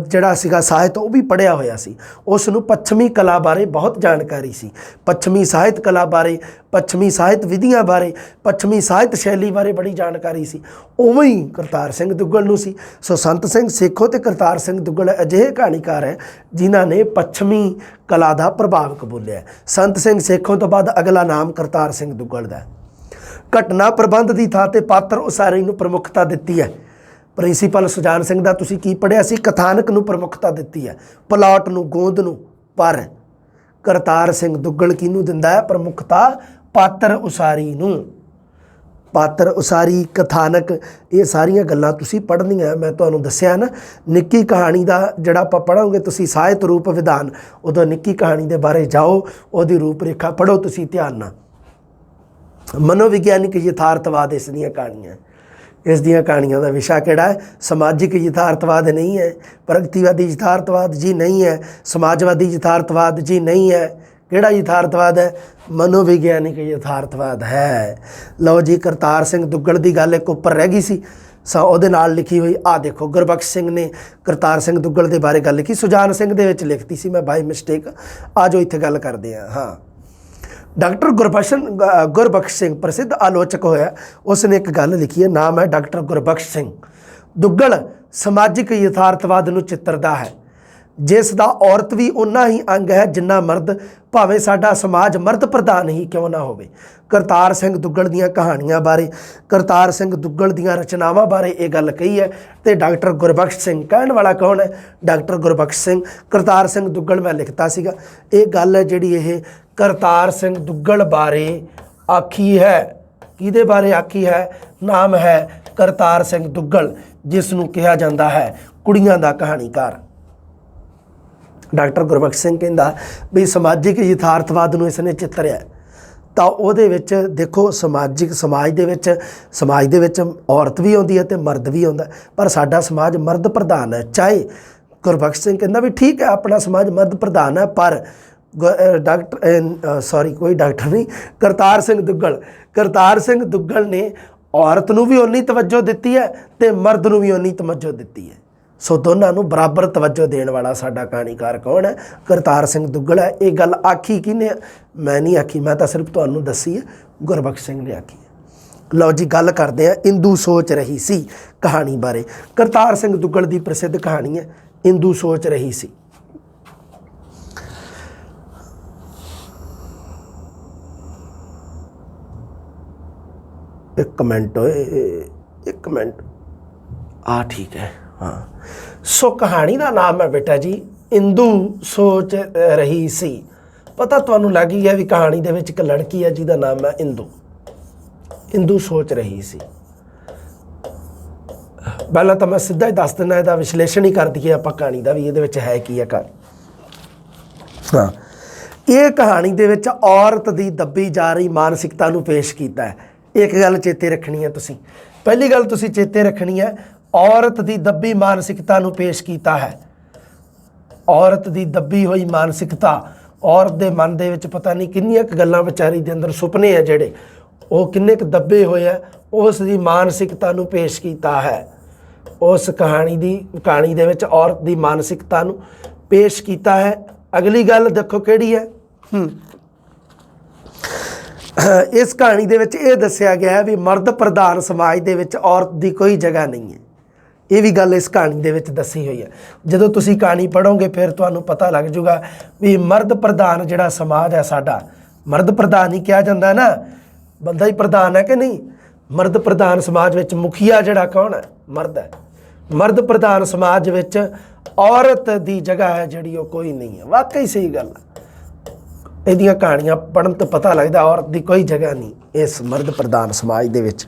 ਜਿਹੜਾ ਸੀਗਾ ਸਾਹਿਤ ਉਹ ਵੀ ਪੜ੍ਹਿਆ ਹੋਇਆ ਸੀ। ਉਸ ਨੂੰ ਪੱਛਮੀ ਕਲਾ ਬਾਰੇ ਬਹੁਤ ਜਾਣਕਾਰੀ ਸੀ, ਪੱਛਮੀ ਸਾਹਿਤ ਕਲਾ ਬਾਰੇ, ਪੱਛਮੀ ਸਾਹਿਤ ਵਿਧੀਆਂ ਬਾਰੇ, ਪੱਛਮੀ ਸਾਹਿਤ ਸ਼ੈਲੀ ਬਾਰੇ ਬੜੀ ਜਾਣਕਾਰੀ ਸੀ। ਉਵੇਂ ਹੀ ਕਰਤਾਰ ਸਿੰਘ ਦੁੱਗਲ ਨੂੰ ਸੀ। ਸੋ ਸੰਤ ਸਿੰਘ ਸੇਖੋਂ ਤੇ ਕਰਤਾਰ ਸਿੰਘ ਦੁੱਗਲ ਅਜਿਹੇ ਕਹਾਣੀਕਾਰ ਹੈ ਜਿਨ੍ਹਾਂ ਨੇ ਪੱਛਮੀ ਕਲਾ ਦਾ ਪ੍ਰਭਾਵ ਕਬੂਲਿਆ। ਸੰਤ ਸਿੰਘ ਸੇਖੋਂ ਤੋਂ ਬਾਅਦ ਅਗਲਾ ਨਾਮ ਕਰਤਾਰ ਸਿੰਘ ਦੁੱਗਲ ਦਾ। ਘਟਨਾ ਪ੍ਰਬੰਧ ਦੀ ਥਾਂ ਤੇ ਪਾਤਰ ਉਸਾਰੀ ਨੂੰ ਪ੍ਰਮੁੱਖਤਾ ਦਿੱਤੀ ਹੈ। ਪ੍ਰਿੰਸੀਪਲ ਸੁਜਾਨ ਸਿੰਘ ਦਾ ਤੁਸੀਂ ਕੀ ਪੜ੍ਹਿਆ ਸੀ? ਕਥਾਨਕ ਨੂੰ ਪ੍ਰਮੁੱਖਤਾ ਦਿੱਤੀ ਹੈ, ਪਲਾਟ ਨੂੰ, ਗੋਂਦ ਨੂੰ। ਪਰ ਕਰਤਾਰ ਸਿੰਘ ਦੁੱਗਲ ਕਿਹਨੂੰ ਦਿੰਦਾ ਹੈ ਪ੍ਰਮੁੱਖਤਾ? ਪਾਤਰ ਉਸਾਰੀ ਨੂੰ। ਪਾਤਰ ਉਸਾਰੀ, ਕਥਾਨਕ, ਇਹ ਸਾਰੀਆਂ ਗੱਲਾਂ ਤੁਸੀਂ ਪੜ੍ਹਨੀਆਂ। ਮੈਂ ਤੁਹਾਨੂੰ ਦੱਸਿਆ ਨਾ, ਨਿੱਕੀ ਕਹਾਣੀ ਦਾ ਜਿਹੜਾ ਆਪਾਂ ਪੜ੍ਹੋਗੇ ਤੁਸੀਂ ਸਾਹਿਤ ਰੂਪ ਵਿਧਾਨ, ਉਦੋਂ ਨਿੱਕੀ ਕਹਾਣੀ ਦੇ ਬਾਰੇ ਜਾਓ, ਉਹਦੀ ਰੂਪ ਰੇਖਾ ਪੜ੍ਹੋ ਤੁਸੀਂ ਧਿਆਨ ਨਾਲ। ਮਨੋਵਿਗਿਆਨਿਕ ਯਥਾਰਥਵਾਦ ਇਸ ਦੀਆਂ ਕਹਾਣੀਆਂ। ਇਸ ਦੀਆਂ ਕਹਾਣੀਆਂ ਦਾ ਵਿਸ਼ਾ ਕਿਹੜਾ ਹੈ? ਸਮਾਜਿਕ ਯਥਾਰਥਵਾਦ ਨਹੀਂ ਹੈ, ਪ੍ਰਗਤੀਵਾਦੀ ਯਥਾਰਥਵਾਦ ਜੀ ਨਹੀਂ ਹੈ, ਸਮਾਜਵਾਦੀ ਯਥਾਰਥਵਾਦ ਜੀ ਨਹੀਂ ਹੈ। ਕਿਹੜਾ ਯਥਾਰਥਵਾਦ ਹੈ? ਮਨੋਵਿਗਿਆਨਿਕ ਯਥਾਰਥਵਾਦ ਹੈ। ਲਓ ਜੀ, ਕਰਤਾਰ ਸਿੰਘ ਦੁੱਗਲ ਦੀ ਗੱਲ ਇੱਕ ਉੱਪਰ ਰਹਿ ਗਈ ਸੀ, ਉਹਦੇ ਨਾਲ ਲਿਖੀ ਹੋਈ ਆਹ ਦੇਖੋ, ਗੁਰਬਖਸ਼ ਸਿੰਘ ਨੇ ਕਰਤਾਰ ਸਿੰਘ ਦੁੱਗਲ ਦੇ ਬਾਰੇ ਗੱਲ ਲਿਖੀ। ਸੁਜਾਨ ਸਿੰਘ ਦੇ ਵਿੱਚ ਲਿਖਤੀ ਸੀ ਮੈਂ ਬਾਈ ਮਿਸਟੇਕ। ਆ ਜਾਓ ਇੱਥੇ ਗੱਲ ਕਰਦੇ ਹਾਂ। ਹਾਂ, ਡਾਕਟਰ ਗੁਰਬਖਸ਼ ਸਿੰਘ ਪ੍ਰਸਿੱਧ ਆਲੋਚਕ ਹੋਇਆ। ਉਸ ਨੇ ਇੱਕ ਗੱਲ ਲਿਖੀ ਹੈ, ਨਾਮ ਹੈ ਡਾਕਟਰ ਗੁਰਬਖਸ਼ ਸਿੰਘ। ਦੁੱਗਲ ਸਮਾਜਿਕ ਯਥਾਰਥਵਾਦ ਨੂੰ ਚਿੱਤਰਦਾ ਹੈ, ਜਿਸ ਦਾ ਔਰਤ ਵੀ ਉਨਾ ਹੀ ਅੰਗ ਹੈ ਜਿੰਨਾ ਮਰਦ, ਭਾਵੇਂ ਸਾਡਾ ਸਮਾਜ ਮਰਦ ਪ੍ਰਧਾਨ ਹੀ ਕਿਉਂ ਨਾ ਹੋਵੇ। ਕਰਤਾਰ ਸਿੰਘ ਦੁੱਗਲ ਦੀਆਂ ਕਹਾਣੀਆਂ ਬਾਰੇ, ਕਰਤਾਰ ਸਿੰਘ ਦੁੱਗਲ ਦੀਆਂ ਰਚਨਾਵਾਂ ਬਾਰੇ ਇਹ ਗੱਲ ਕਹੀ ਹੈ। ਤੇ ਡਾਕਟਰ ਗੁਰਬਖਸ਼ ਸਿੰਘ, ਕਹਿਣ ਵਾਲਾ ਕੌਣ ਹੈ? ਡਾਕਟਰ ਗੁਰਬਖਸ਼ ਸਿੰਘ। ਕਰਤਾਰ ਸਿੰਘ ਦੁੱਗਲ ਮੈਂ ਲਿਖਤਾ ਸੀਗਾ। ਇਹ ਗੱਲ ਹੈ ਜਿਹੜੀ ਇਹ ਕਰਤਾਰ ਸਿੰਘ ਦੁੱਗਲ ਬਾਰੇ ਆਖੀ ਹੈ। ਕਿਹਦੇ ਬਾਰੇ ਆਖੀ ਹੈ? ਨਾਮ ਹੈ ਕਰਤਾਰ ਸਿੰਘ ਦੁੱਗਲ, ਜਿਸ ਨੂੰ ਕਿਹਾ ਜਾਂਦਾ ਹੈ ਕੁੜੀਆਂ ਦਾ ਕਹਾਣੀਕਾਰ। ਡਾਕਟਰ ਗੁਰਬਖਸ਼ ਸਿੰਘ ਕਹਿੰਦਾ ਵੀ ਸਮਾਜਿਕ ਯਥਾਰਥਵਾਦ ਨੂੰ ਇਸ ਨੇ ਚਿੱਤਰਿਆ। ਤਾਂ ਉਹਦੇ ਵਿੱਚ ਦੇਖੋ, ਸਮਾਜ ਦੇ ਵਿੱਚ ਔਰਤ ਵੀ ਆਉਂਦੀ ਹੈ ਤੇ ਮਰਦ ਵੀ ਆਉਂਦਾ, ਪਰ ਸਾਡਾ ਸਮਾਜ ਮਰਦ ਪ੍ਰਧਾਨ ਹੈ। ਚਾਹੇ ਗੁਰਬਖਸ਼ ਸਿੰਘ ਕਹਿੰਦਾ ਵੀ ਠੀਕ ਹੈ, ਆਪਣਾ ਸਮਾਜ ਮਰਦ ਪ੍ਰਧਾਨ ਹੈ, ਪਰ ਕਰਤਾਰ ਸਿੰਘ ਦੁੱਗਲ ਨੇ ਔਰਤ ਨੂੰ ਵੀ ਉਨੀ ਤਵੱਜੋ ਦਿੱਤੀ ਹੈ ਤੇ ਮਰਦ ਨੂੰ ਵੀ ਉਨੀ ਤਵੱਜੋ ਦਿੱਤੀ ਹੈ। सो दोनों नूं बराबर तवज्जो देने वाला साडा कहानीकार कौन है? करतार सिंह दुग्गल है। ये गल आखी किने? मैं नहीं आखी, मैं तो सिर्फ तुहानूं दसी है, गुरबख्श सिंह ने आखी है। लो जी, गल करते हैं इंदू सोच रही सी कहानी बारे। करतार सिंह दुग्गल की प्रसिद्ध कहानी है इंदू सोच रही सी। एक मिनट ठीक है, हाँ। सो कहानी का नाम है बेटा जी इंदू सोच रही सी। पता तुहानूं लग गया भी कहानी दे विच एक लड़की है जिहदा नाम है इंदू। इंदू सोच रही सी। पहला तो मैं सीधा ही दस देना, इसका विश्लेषण ही कर दईए आपां कहानी का भी इहदे विच है की है कर। हाँ, ये कहानी दे विच औरत की दबी जा रही मानसिकता नूं पेश कीता है। एक गल चेते रखनी है तुसीं, पहली गल तुसीं चेते रखनी है, औरत की दबी मानसिकता नूं पेश कीता है। औरत की दबी हुई मानसिकता, औरत के मन दे विच पता नहीं किन्नियां क गल्लां विचारी दे अंदर सुपने है जिहड़े वो किन्ने क दबे होए है, उस दी मानसिकता नूं पेश कीता है। उस कहानी दे विच औरत की मानसिकता नूं पेश कीता है। अगली गल देखो किहड़ी है, इस कहानी दे विच ये दस्सिया गया है भी मर्द प्रधान समाज दे विच औरत की कोई जगह नहीं है। ये भी गल इस कहानी दे विच दसी हुई है। जदों तुसीं कहानी पढ़ोगे फिर तुहानूं पता लग जूगा भी मर्द प्रधान जिहड़ा समाज है साडा, मर्द प्रधान ही कहा जाता है ना, बंदा ही प्रधान है कि नहीं। मर्द प्रधान समाज विच मुखिया जिहड़ा कौन है? मर्द है। मर्द प्रधान समाज विच औरत की जगह है जिहड़ी वो कोई नहीं है। वाकई सही गल है। इहदियां कहानियां पढ़न तो पता लगता औरत की कोई जगह नहीं इस मर्द प्रधान समाज दे विच।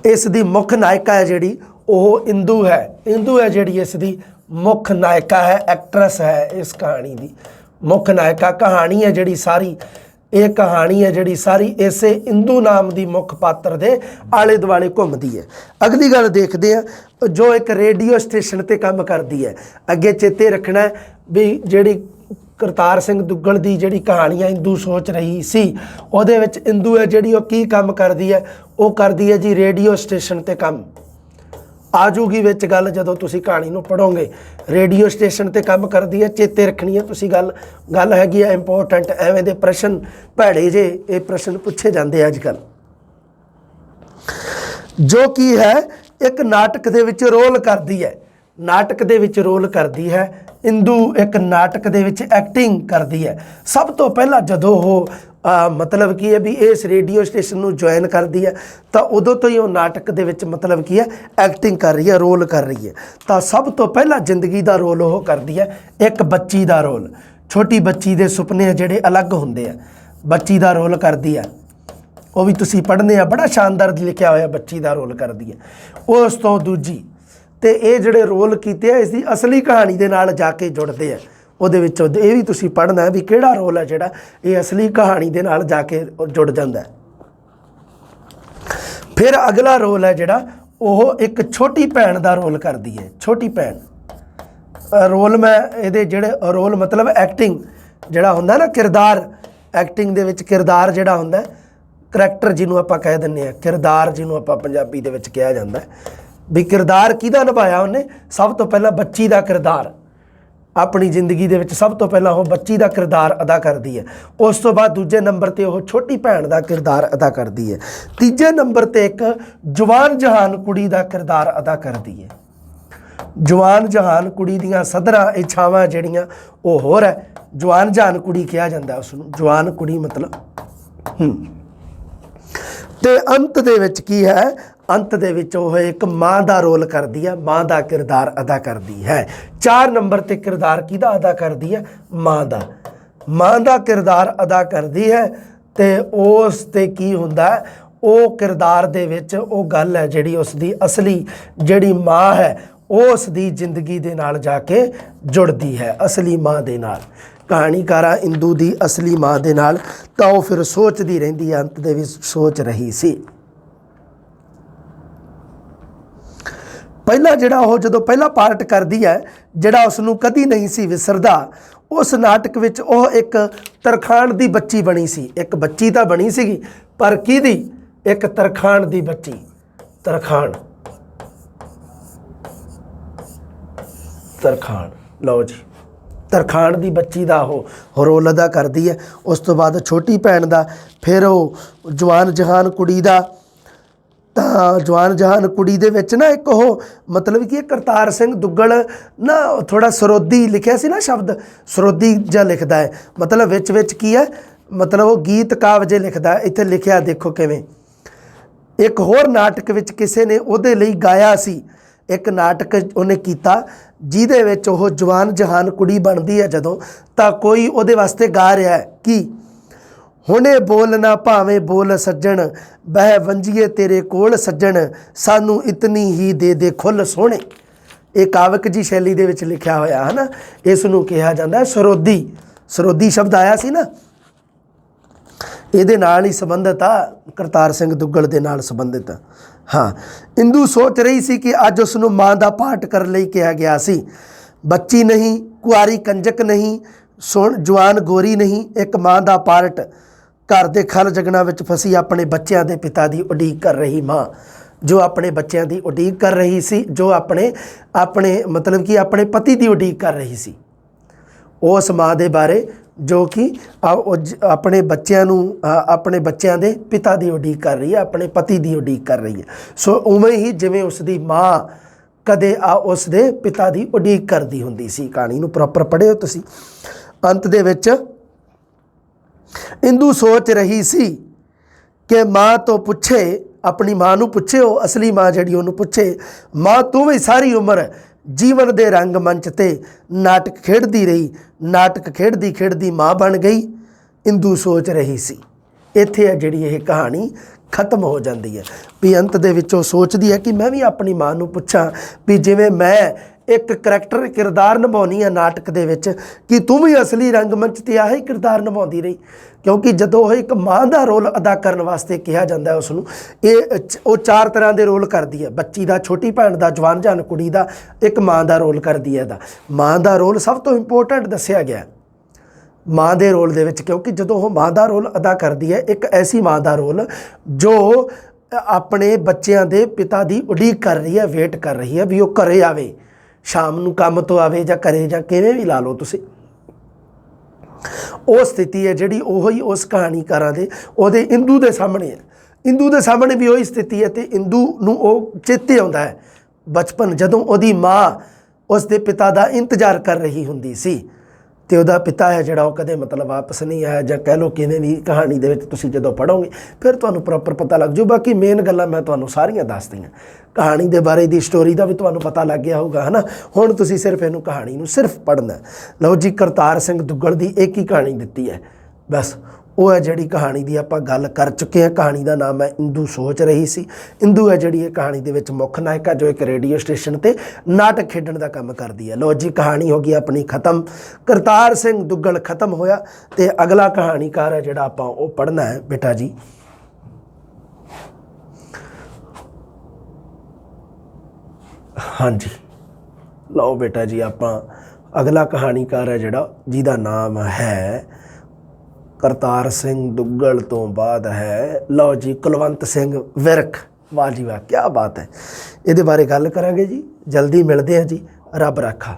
इस दी मुख नायिका है जिहड़ी वो इंदू है। इंदू है जिहड़ी इस दी मुख नायिका है, एक्ट्रेस है इस कहानी की मुख नायिका। कहानी है जिहड़ी सारी, ये कहानी है जिहड़ी सारी इसे इंदू नाम की मुख पात्र दे आले दुआले घूमती है। अगली गल देखते हैं, जो एक रेडियो स्टेशन ते काम करती है। अगे चेते रखना है भी जिहड़ी करतार सिंह दुग्गल की जिहड़ी कहानी है इंदू सोच रही सी, उहदे विच इंदू है जिहड़ी की काम करती है, वो करती है जी रेडियो स्टेशन ते काम। आजूगी विच गल जदों तुसीं कहानी नूं पढ़ोगे। रेडियो स्टेशन ते काम करती है, चेते रखनी है तुसीं गल हैगी है इंपोर्टेंट। एवें दे प्रश्न भैड़े जे ये प्रश्न पूछे जाते अजकल। जो कि है एक नाटक दे विच रोल करती है, नाटक दे विच रोल करती है। इंदू एक नाटक दे विच एक्टिंग करती है। सब तो पहला जदों वो मतलब की है भी इस रेडियो स्टेशन नूं ज्वाइन करती है तो उदों तो ही वो नाटक दे विच मतलब की है एक्टिंग कर रही है, रोल कर रही है। तो सब तो पहला जिंदगी का रोल वो करती है एक बच्ची का रोल। छोटी बच्ची के सुपने जिहड़े अलग होंदे आ, बच्ची का रोल करती है। वो भी तुसीं पढ़ने आ, बड़ा शानदार लिखिया होया बच्ची का रोल करती है। उस तो दूजी तो ये जिहड़े रोल कीते हैं इसकी असली कहानी के नाल जाके जुड़ते हैं। ਉਹਦੇ ਵਿੱਚ ਇਹ ਵੀ ਤੁਸੀਂ पढ़ना है भी ਕਿਹੜਾ रोल है ਜਿਹੜਾ ਇਹ असली कहानी ਦੇ ਨਾਲ जाके जुड़ जाता है। फिर अगला रोल है ਜਿਹੜਾ ਉਹ एक छोटी भैन का रोल करती है। छोटी भैन रोल मैं ये ਜਿਹੜੇ रोल मतलब एक्टिंग ਜਿਹੜਾ ਹੁੰਦਾ ना किरदार, एक्टिंग ਦੇ ਵਿੱਚ किरदार ਜਿਹੜਾ ਹੁੰਦਾ करैक्टर जिन्हों आप कह दिंदे आ, किरदार जिन्हों आप पंजाबी ਦੇ ਵਿੱਚ ਕਿਹਾ ਜਾਂਦਾ भी किरदार किहदा निभाया उन्हें। सब तो पहला बच्ची का किरदार अपनी जिंदगी दे विच सब तो पहला वो बच्ची का किरदार अदा करती है। उस तो बाद दूजे नंबर ते वो छोटी भैन का किरदार अदा करती है। तीजे नंबर ते एक जवान जहान कुड़ी का किरदार अदा करती है। जवान जहान कुड़ी दियां सदरां इच्छावां जिहड़ियां वो होर है, जवान जहान कुड़ी कहा जाता उसनूं। जवान कुड़ी मतलब ते अंत दे विच की है, अंत दे विच वो एक माँ का रोल करती है, माँ का किरदार अदा करती है। 4 नंबर ते किरदार किहदा अदा करती है? माँ का। माँ का किरदार अदा करती है तो उस ते की हुंदा है, वो किरदार दे विच वो गल है जिहड़ी उसदी असली जिहड़ी माँ है उस दी जिंदगी दे नाल जाके जुड़ती है, असली माँ दे नाल। कहानीकारा इंदू दी असली माँ दे नाल तां वो फिर सोचती रहिंदी है, अंत दे विच सोच रही सी। पहला जिहड़ा वो जदों पहला पार्ट करती है जिहड़ा उसनूं कदी नहीं सी विसरदा, उस नाटक विच वो एक तरखाण दी बच्ची बनी सी। एक बच्ची तां बनी सीगी पर किहदी? एक तरखाण दी बच्ची। तरखाण ਤਰਖਾਣ। ਲਓ ਜੀ, ਤਰਖਾਣ ਦੀ ਬੱਚੀ ਦਾ ਉਹ ਰੋਲ ਅਦਾ ਕਰਦੀ ਹੈ। ਉਸ ਤੋਂ ਬਾਅਦ ਛੋਟੀ ਭੈਣ ਦਾ, ਫਿਰ ਉਹ ਜਵਾਨ ਜਹਾਨ ਕੁੜੀ ਦਾ। ਤਾਂ ਜਵਾਨ ਜਹਾਨ ਕੁੜੀ ਦੇ ਵਿੱਚ ਨਾ ਇੱਕ ਉਹ ਮਤਲਬ ਕਿ ਕਰਤਾਰ ਸਿੰਘ ਦੁੱਗਲ ਨਾ ਥੋੜ੍ਹਾ ਸਰੋਦੀ ਲਿਖਿਆ ਸੀ ਨਾ ਸ਼ਬਦ, ਸਰੋਦੀ ਜਿਹਾ ਲਿਖਦਾ ਹੈ। ਮਤਲਬ ਵਿੱਚ ਕੀ ਹੈ, ਮਤਲਬ ਉਹ ਗੀਤ ਕਾਵ ਜੇ ਲਿਖਦਾ। ਇੱਥੇ ਲਿਖਿਆ ਦੇਖੋ ਕਿਵੇਂ, ਇੱਕ ਹੋਰ ਨਾਟਕ ਵਿੱਚ ਕਿਸੇ ਨੇ ਉਹਦੇ ਲਈ ਗਾਇਆ ਸੀ। ਇੱਕ ਨਾਟਕ ਉਹਨੇ ਕੀਤਾ ਜਿਹਦੇ ਵਿੱਚ ਉਹ ਜਵਾਨ ਜਹਾਨ ਕੁੜੀ ਬਣਦੀ ਹੈ ਜਦੋਂ, ਤਾਂ ਕੋਈ ਉਹਦੇ ਵਾਸਤੇ ਗਾ ਰਿਹਾ ਹੈ ਕਿ ਹੁਣੇ ਬੋਲ ਨਾ ਭਾਵੇਂ ਬੋਲ ਸੱਜਣ, ਬਹਿ ਵੰਜੀਏ ਤੇਰੇ ਕੋਲ ਸੱਜਣ, ਸਾਨੂੰ ਇਤਨੀ ਹੀ ਦੇ ਦੇ ਖੁੱਲ੍ਹ ਸੋਹਣੇ। ਇਹ ਕਾਵਕ ਜੀ ਸ਼ੈਲੀ ਦੇ ਵਿੱਚ ਲਿਖਿਆ ਹੋਇਆ ਹੈ ਨਾ। ਇਸ ਨੂੰ ਕਿਹਾ ਜਾਂਦਾ ਸਰੋਦੀ। ਸਰੋਦੀ ਸ਼ਬਦ ਆਇਆ ਸੀ ਨਾ, ਇਹਦੇ ਨਾਲ ਹੀ ਸੰਬੰਧਿਤ ਆ, ਕਰਤਾਰ ਸਿੰਘ ਦੁੱਗਲ ਦੇ ਨਾਲ ਸੰਬੰਧਿਤ ਆ। ਹਾਂ, ਇੰਦੂ ਸੋਚ ਰਹੀ ਸੀ ਕਿ ਅੱਜ ਉਸ ਨੂੰ ਮਾਂ ਦਾ ਪਾਠ ਕਰਨ ਲਈ ਕਿਹਾ ਗਿਆ ਸੀ। ਬੱਚੀ ਨਹੀਂ, ਕੁਆਰੀ ਕੰਜਕ ਨਹੀਂ, ਜਵਾਨ ਗੋਰੀ ਨਹੀਂ, ਇੱਕ ਮਾਂ ਦਾ ਪਾਰਟ। ਘਰ ਦੇ ਖਲ ਜਗਣਾ ਵਿੱਚ ਫਸੀ ਆਪਣੇ ਬੱਚਿਆਂ ਦੇ ਪਿਤਾ ਦੀ ਉਡੀਕ ਕਰ ਰਹੀ ਮਾਂ, ਜੋ ਆਪਣੇ ਬੱਚਿਆਂ ਦੀ ਉਡੀਕ ਕਰ ਰਹੀ ਸੀ, ਜੋ ਆਪਣੇ ਮਤਲਬ ਕਿ ਆਪਣੇ ਪਤੀ ਦੀ ਉਡੀਕ ਕਰ ਰਹੀ ਸੀ। ਉਸ ਮਾਂ ਦੇ ਬਾਰੇ ਜੋ ਕਿ ਆਪਣੇ ਬੱਚਿਆਂ ਨੂੰ, ਆਪਣੇ ਬੱਚਿਆਂ ਦੇ ਪਿਤਾ ਦੀ ਉਡੀਕ ਕਰ ਰਹੀ ਹੈ, ਆਪਣੇ ਪਤੀ ਦੀ ਉਡੀਕ ਕਰ ਰਹੀ ਹੈ। ਸੋ ਉਵੇਂ ਹੀ ਜਿਵੇਂ ਉਸ ਦੀ ਮਾਂ ਕਦੇ ਉਸ ਦੇ ਪਿਤਾ ਦੀ ਉਡੀਕ ਕਰਦੀ ਹੁੰਦੀ ਸੀ। ਕਹਾਣੀ ਨੂੰ ਪ੍ਰੋਪਰ ਪੜ੍ਹਿਓ ਤੁਸੀਂ। ਅੰਤ ਦੇ ਵਿੱਚ ਇੰਦੂ ਸੋਚ ਰਹੀ ਸੀ ਕਿ ਮਾਂ ਤੋਂ ਪੁੱਛੇ, ਆਪਣੀ ਮਾਂ ਨੂੰ ਪੁੱਛੇ, ਉਹ ਅਸਲੀ ਮਾਂ ਜਿਹੜੀ ਉਹਨੂੰ ਪੁੱਛੇ, ਮਾਂ ਤੂੰ ਵੀ ਸਾਰੀ ਉਮਰ ਜੀਵਨ ਦੇ ਰੰਗ ਮੰਚ 'ਤੇ ਨਾਟਕ ਖੇਡਦੀ ਰਹੀ, ਨਾਟਕ ਖੇਡਦੀ ਖੇਡਦੀ ਮਾਂ ਬਣ ਗਈ। ਇੰਦੂ ਸੋਚ ਰਹੀ ਸੀ। ਇੱਥੇ ਹੈ ਜਿਹੜੀ ਇਹ ਕਹਾਣੀ ਖਤਮ ਹੋ ਜਾਂਦੀ ਹੈ। ਵੀ ਅੰਤ ਦੇ ਵਿੱਚ ਉਹ ਸੋਚਦੀ ਹੈ ਕਿ ਮੈਂ ਵੀ ਆਪਣੀ ਮਾਂ ਨੂੰ ਪੁੱਛਾਂ ਵੀ ਜਿਵੇਂ ਮੈਂ ਇੱਕ ਕਰੈਕਟਰ ਕਿਰਦਾਰ ਨਿਭਾਉਣੀ ਆ ਨਾਟਕ ਦੇ ਵਿੱਚ, ਕਿ ਤੂੰ ਵੀ ਅਸਲੀ ਰੰਗਮੰਚ 'ਤੇ ਆਹੀ ਕਿਰਦਾਰ ਨਿਭਾਉਂਦੀ ਰਹੀ। ਕਿਉਂਕਿ ਜਦੋਂ ਉਹ ਇੱਕ ਮਾਂ ਦਾ ਰੋਲ ਅਦਾ ਕਰਨ ਵਾਸਤੇ ਕਿਹਾ ਜਾਂਦਾ ਉਸ ਨੂੰ, ਉਹ 4 ਤਰ੍ਹਾਂ ਦੇ ਰੋਲ ਕਰਦੀ ਹੈ। ਬੱਚੀ ਦਾ, ਛੋਟੀ ਭੈਣ ਦਾ, ਜਵਾਨ ਜਹਾਨ ਕੁੜੀ ਦਾ, ਇੱਕ ਮਾਂ ਦਾ ਰੋਲ ਕਰਦੀ ਹੈ। ਇਹਦਾ ਮਾਂ ਦਾ ਰੋਲ ਸਭ ਤੋਂ ਇੰਪੋਰਟੈਂਟ ਦੱਸਿਆ ਗਿਆ ਮਾਂ ਦੇ ਰੋਲ ਦੇ ਵਿੱਚ, ਕਿਉਂਕਿ ਜਦੋਂ ਉਹ ਮਾਂ ਦਾ ਰੋਲ ਅਦਾ ਕਰਦੀ ਹੈ, ਇੱਕ ਐਸੀ ਮਾਂ ਦਾ ਰੋਲ ਜੋ ਆਪਣੇ ਬੱਚਿਆਂ ਦੇ ਪਿਤਾ ਦੀ ਉਡੀਕ ਕਰ ਰਹੀ ਹੈ, ਵੇਟ ਕਰ ਰਹੀ ਹੈ ਵੀ ਉਹ ਘਰੇ ਆਵੇ, ਸ਼ਾਮ ਨੂੰ ਕੰਮ ਤੋਂ ਆਵੇ ਜਾਂ ਘਰੇ, ਜਾਂ ਕਿਵੇਂ ਵੀ ਲਾ ਲਓ ਤੁਸੀਂ। ਉਹ ਸਥਿਤੀ ਹੈ ਜਿਹੜੀ ਉਹੀ ਉਸ ਕਹਾਣੀਕਾਰਾਂ ਦੇ ਉਹਦੇ ਇੰਦੂ ਦੇ ਸਾਹਮਣੇ ਹੈ। ਇੰਦੂ ਦੇ ਸਾਹਮਣੇ ਵੀ ਉਹੀ ਸਥਿਤੀ ਹੈ। ਅਤੇ ਇੰਦੂ ਨੂੰ ਉਹ ਚੇਤੇ ਆਉਂਦਾ ਹੈ ਬਚਪਨ, ਜਦੋਂ ਉਹਦੀ ਮਾਂ ਉਸ ਦੇ ਪਿਤਾ ਦਾ ਇੰਤਜ਼ਾਰ ਕਰ ਰਹੀ ਹੁੰਦੀ ਸੀ, ਅਤੇ ਉਹਦਾ ਪਿਤਾ ਹੈ ਜਿਹੜਾ ਉਹ ਕਦੇ ਮਤਲਬ ਵਾਪਸ ਨਹੀਂ ਆਇਆ, ਜਾਂ ਕਹਿ ਲਓ ਕਿਵੇਂ ਵੀ। ਕਹਾਣੀ ਦੇ ਵਿੱਚ ਤੁਸੀਂ ਜਦੋਂ ਪੜ੍ਹੋਗੇ ਫਿਰ ਤੁਹਾਨੂੰ ਪ੍ਰੋਪਰ ਪਤਾ ਲੱਗ ਜੂ। ਬਾਕੀ ਮੇਨ ਗੱਲਾਂ ਮੈਂ ਤੁਹਾਨੂੰ ਸਾਰੀਆਂ ਦੱਸਦੀਆਂ, ਕਹਾਣੀ ਦੇ ਬਾਰੇ ਦੀ ਸਟੋਰੀ ਦਾ ਵੀ ਤੁਹਾਨੂੰ ਪਤਾ ਲੱਗ ਗਿਆ ਹੋਊਗਾ, ਹੈ ਨਾ। ਹੁਣ ਤੁਸੀਂ ਸਿਰਫ ਇਹਨੂੰ, ਕਹਾਣੀ ਨੂੰ ਸਿਰਫ ਪੜ੍ਹਨਾ। ਲਓ ਜੀ, ਕਰਤਾਰ ਸਿੰਘ ਦੁੱਗਲ ਦੀ ਇੱਕ ਹੀ ਕਹਾਣੀ ਦਿੱਤੀ ਹੈ ਬਸ, ਉਹ ਹੈ ਜਿਹੜੀ ਕਹਾਣੀ ਦੀ ਆਪਾਂ ਗੱਲ ਕਰ ਚੁੱਕੇ ਹਾਂ। ਕਹਾਣੀ ਦਾ ਨਾਮ ਹੈ ਇੰਦੂ ਸੋਚ ਰਹੀ ਸੀ। ਇੰਦੂ ਹੈ ਜਿਹੜੀ ਇਹ ਕਹਾਣੀ ਦੇ ਵਿੱਚ ਮੁੱਖ ਨਾਇਕ ਹੈ, ਜੋ ਇੱਕ ਰੇਡੀਓ ਸਟੇਸ਼ਨ 'ਤੇ ਨਾਟਕ ਖੇਡਣ ਦਾ ਕੰਮ ਕਰਦੀ ਹੈ। ਲਓ ਜੀ, ਕਹਾਣੀ ਹੋ ਗਈ ਆਪਣੀ ਖਤਮ। ਕਰਤਾਰ ਸਿੰਘ ਦੁੱਗਲ ਖਤਮ ਹੋਇਆ, ਅਤੇ ਅਗਲਾ ਕਹਾਣੀਕਾਰ ਹੈ ਜਿਹੜਾ ਆਪਾਂ ਉਹ ਪੜ੍ਹਨਾ ਹੈ ਬੇਟਾ ਜੀ। ਹਾਂਜੀ, ਲਓ ਬੇਟਾ ਜੀ, ਆਪਾਂ ਅਗਲਾ ਕਹਾਣੀਕਾਰ ਹੈ ਜਿਹੜਾ, ਜਿਹਦਾ ਨਾਮ ਹੈ ਕਰਤਾਰ ਸਿੰਘ ਦੁੱਗਲ ਤੋਂ ਬਾਅਦ ਹੈ, ਲਓ ਜੀ, ਕੁਲਵੰਤ ਸਿੰਘ ਵਿਰਕ। ਵਾਹ ਜੀ ਵਾਹ, ਕਿਆ ਬਾਤ ਹੈ। ਇਹਦੇ ਬਾਰੇ ਗੱਲ ਕਰਾਂਗੇ ਜੀ, ਜਲਦੀ ਮਿਲਦੇ ਹਾਂ ਜੀ। ਰੱਬ ਰਾਖਾ।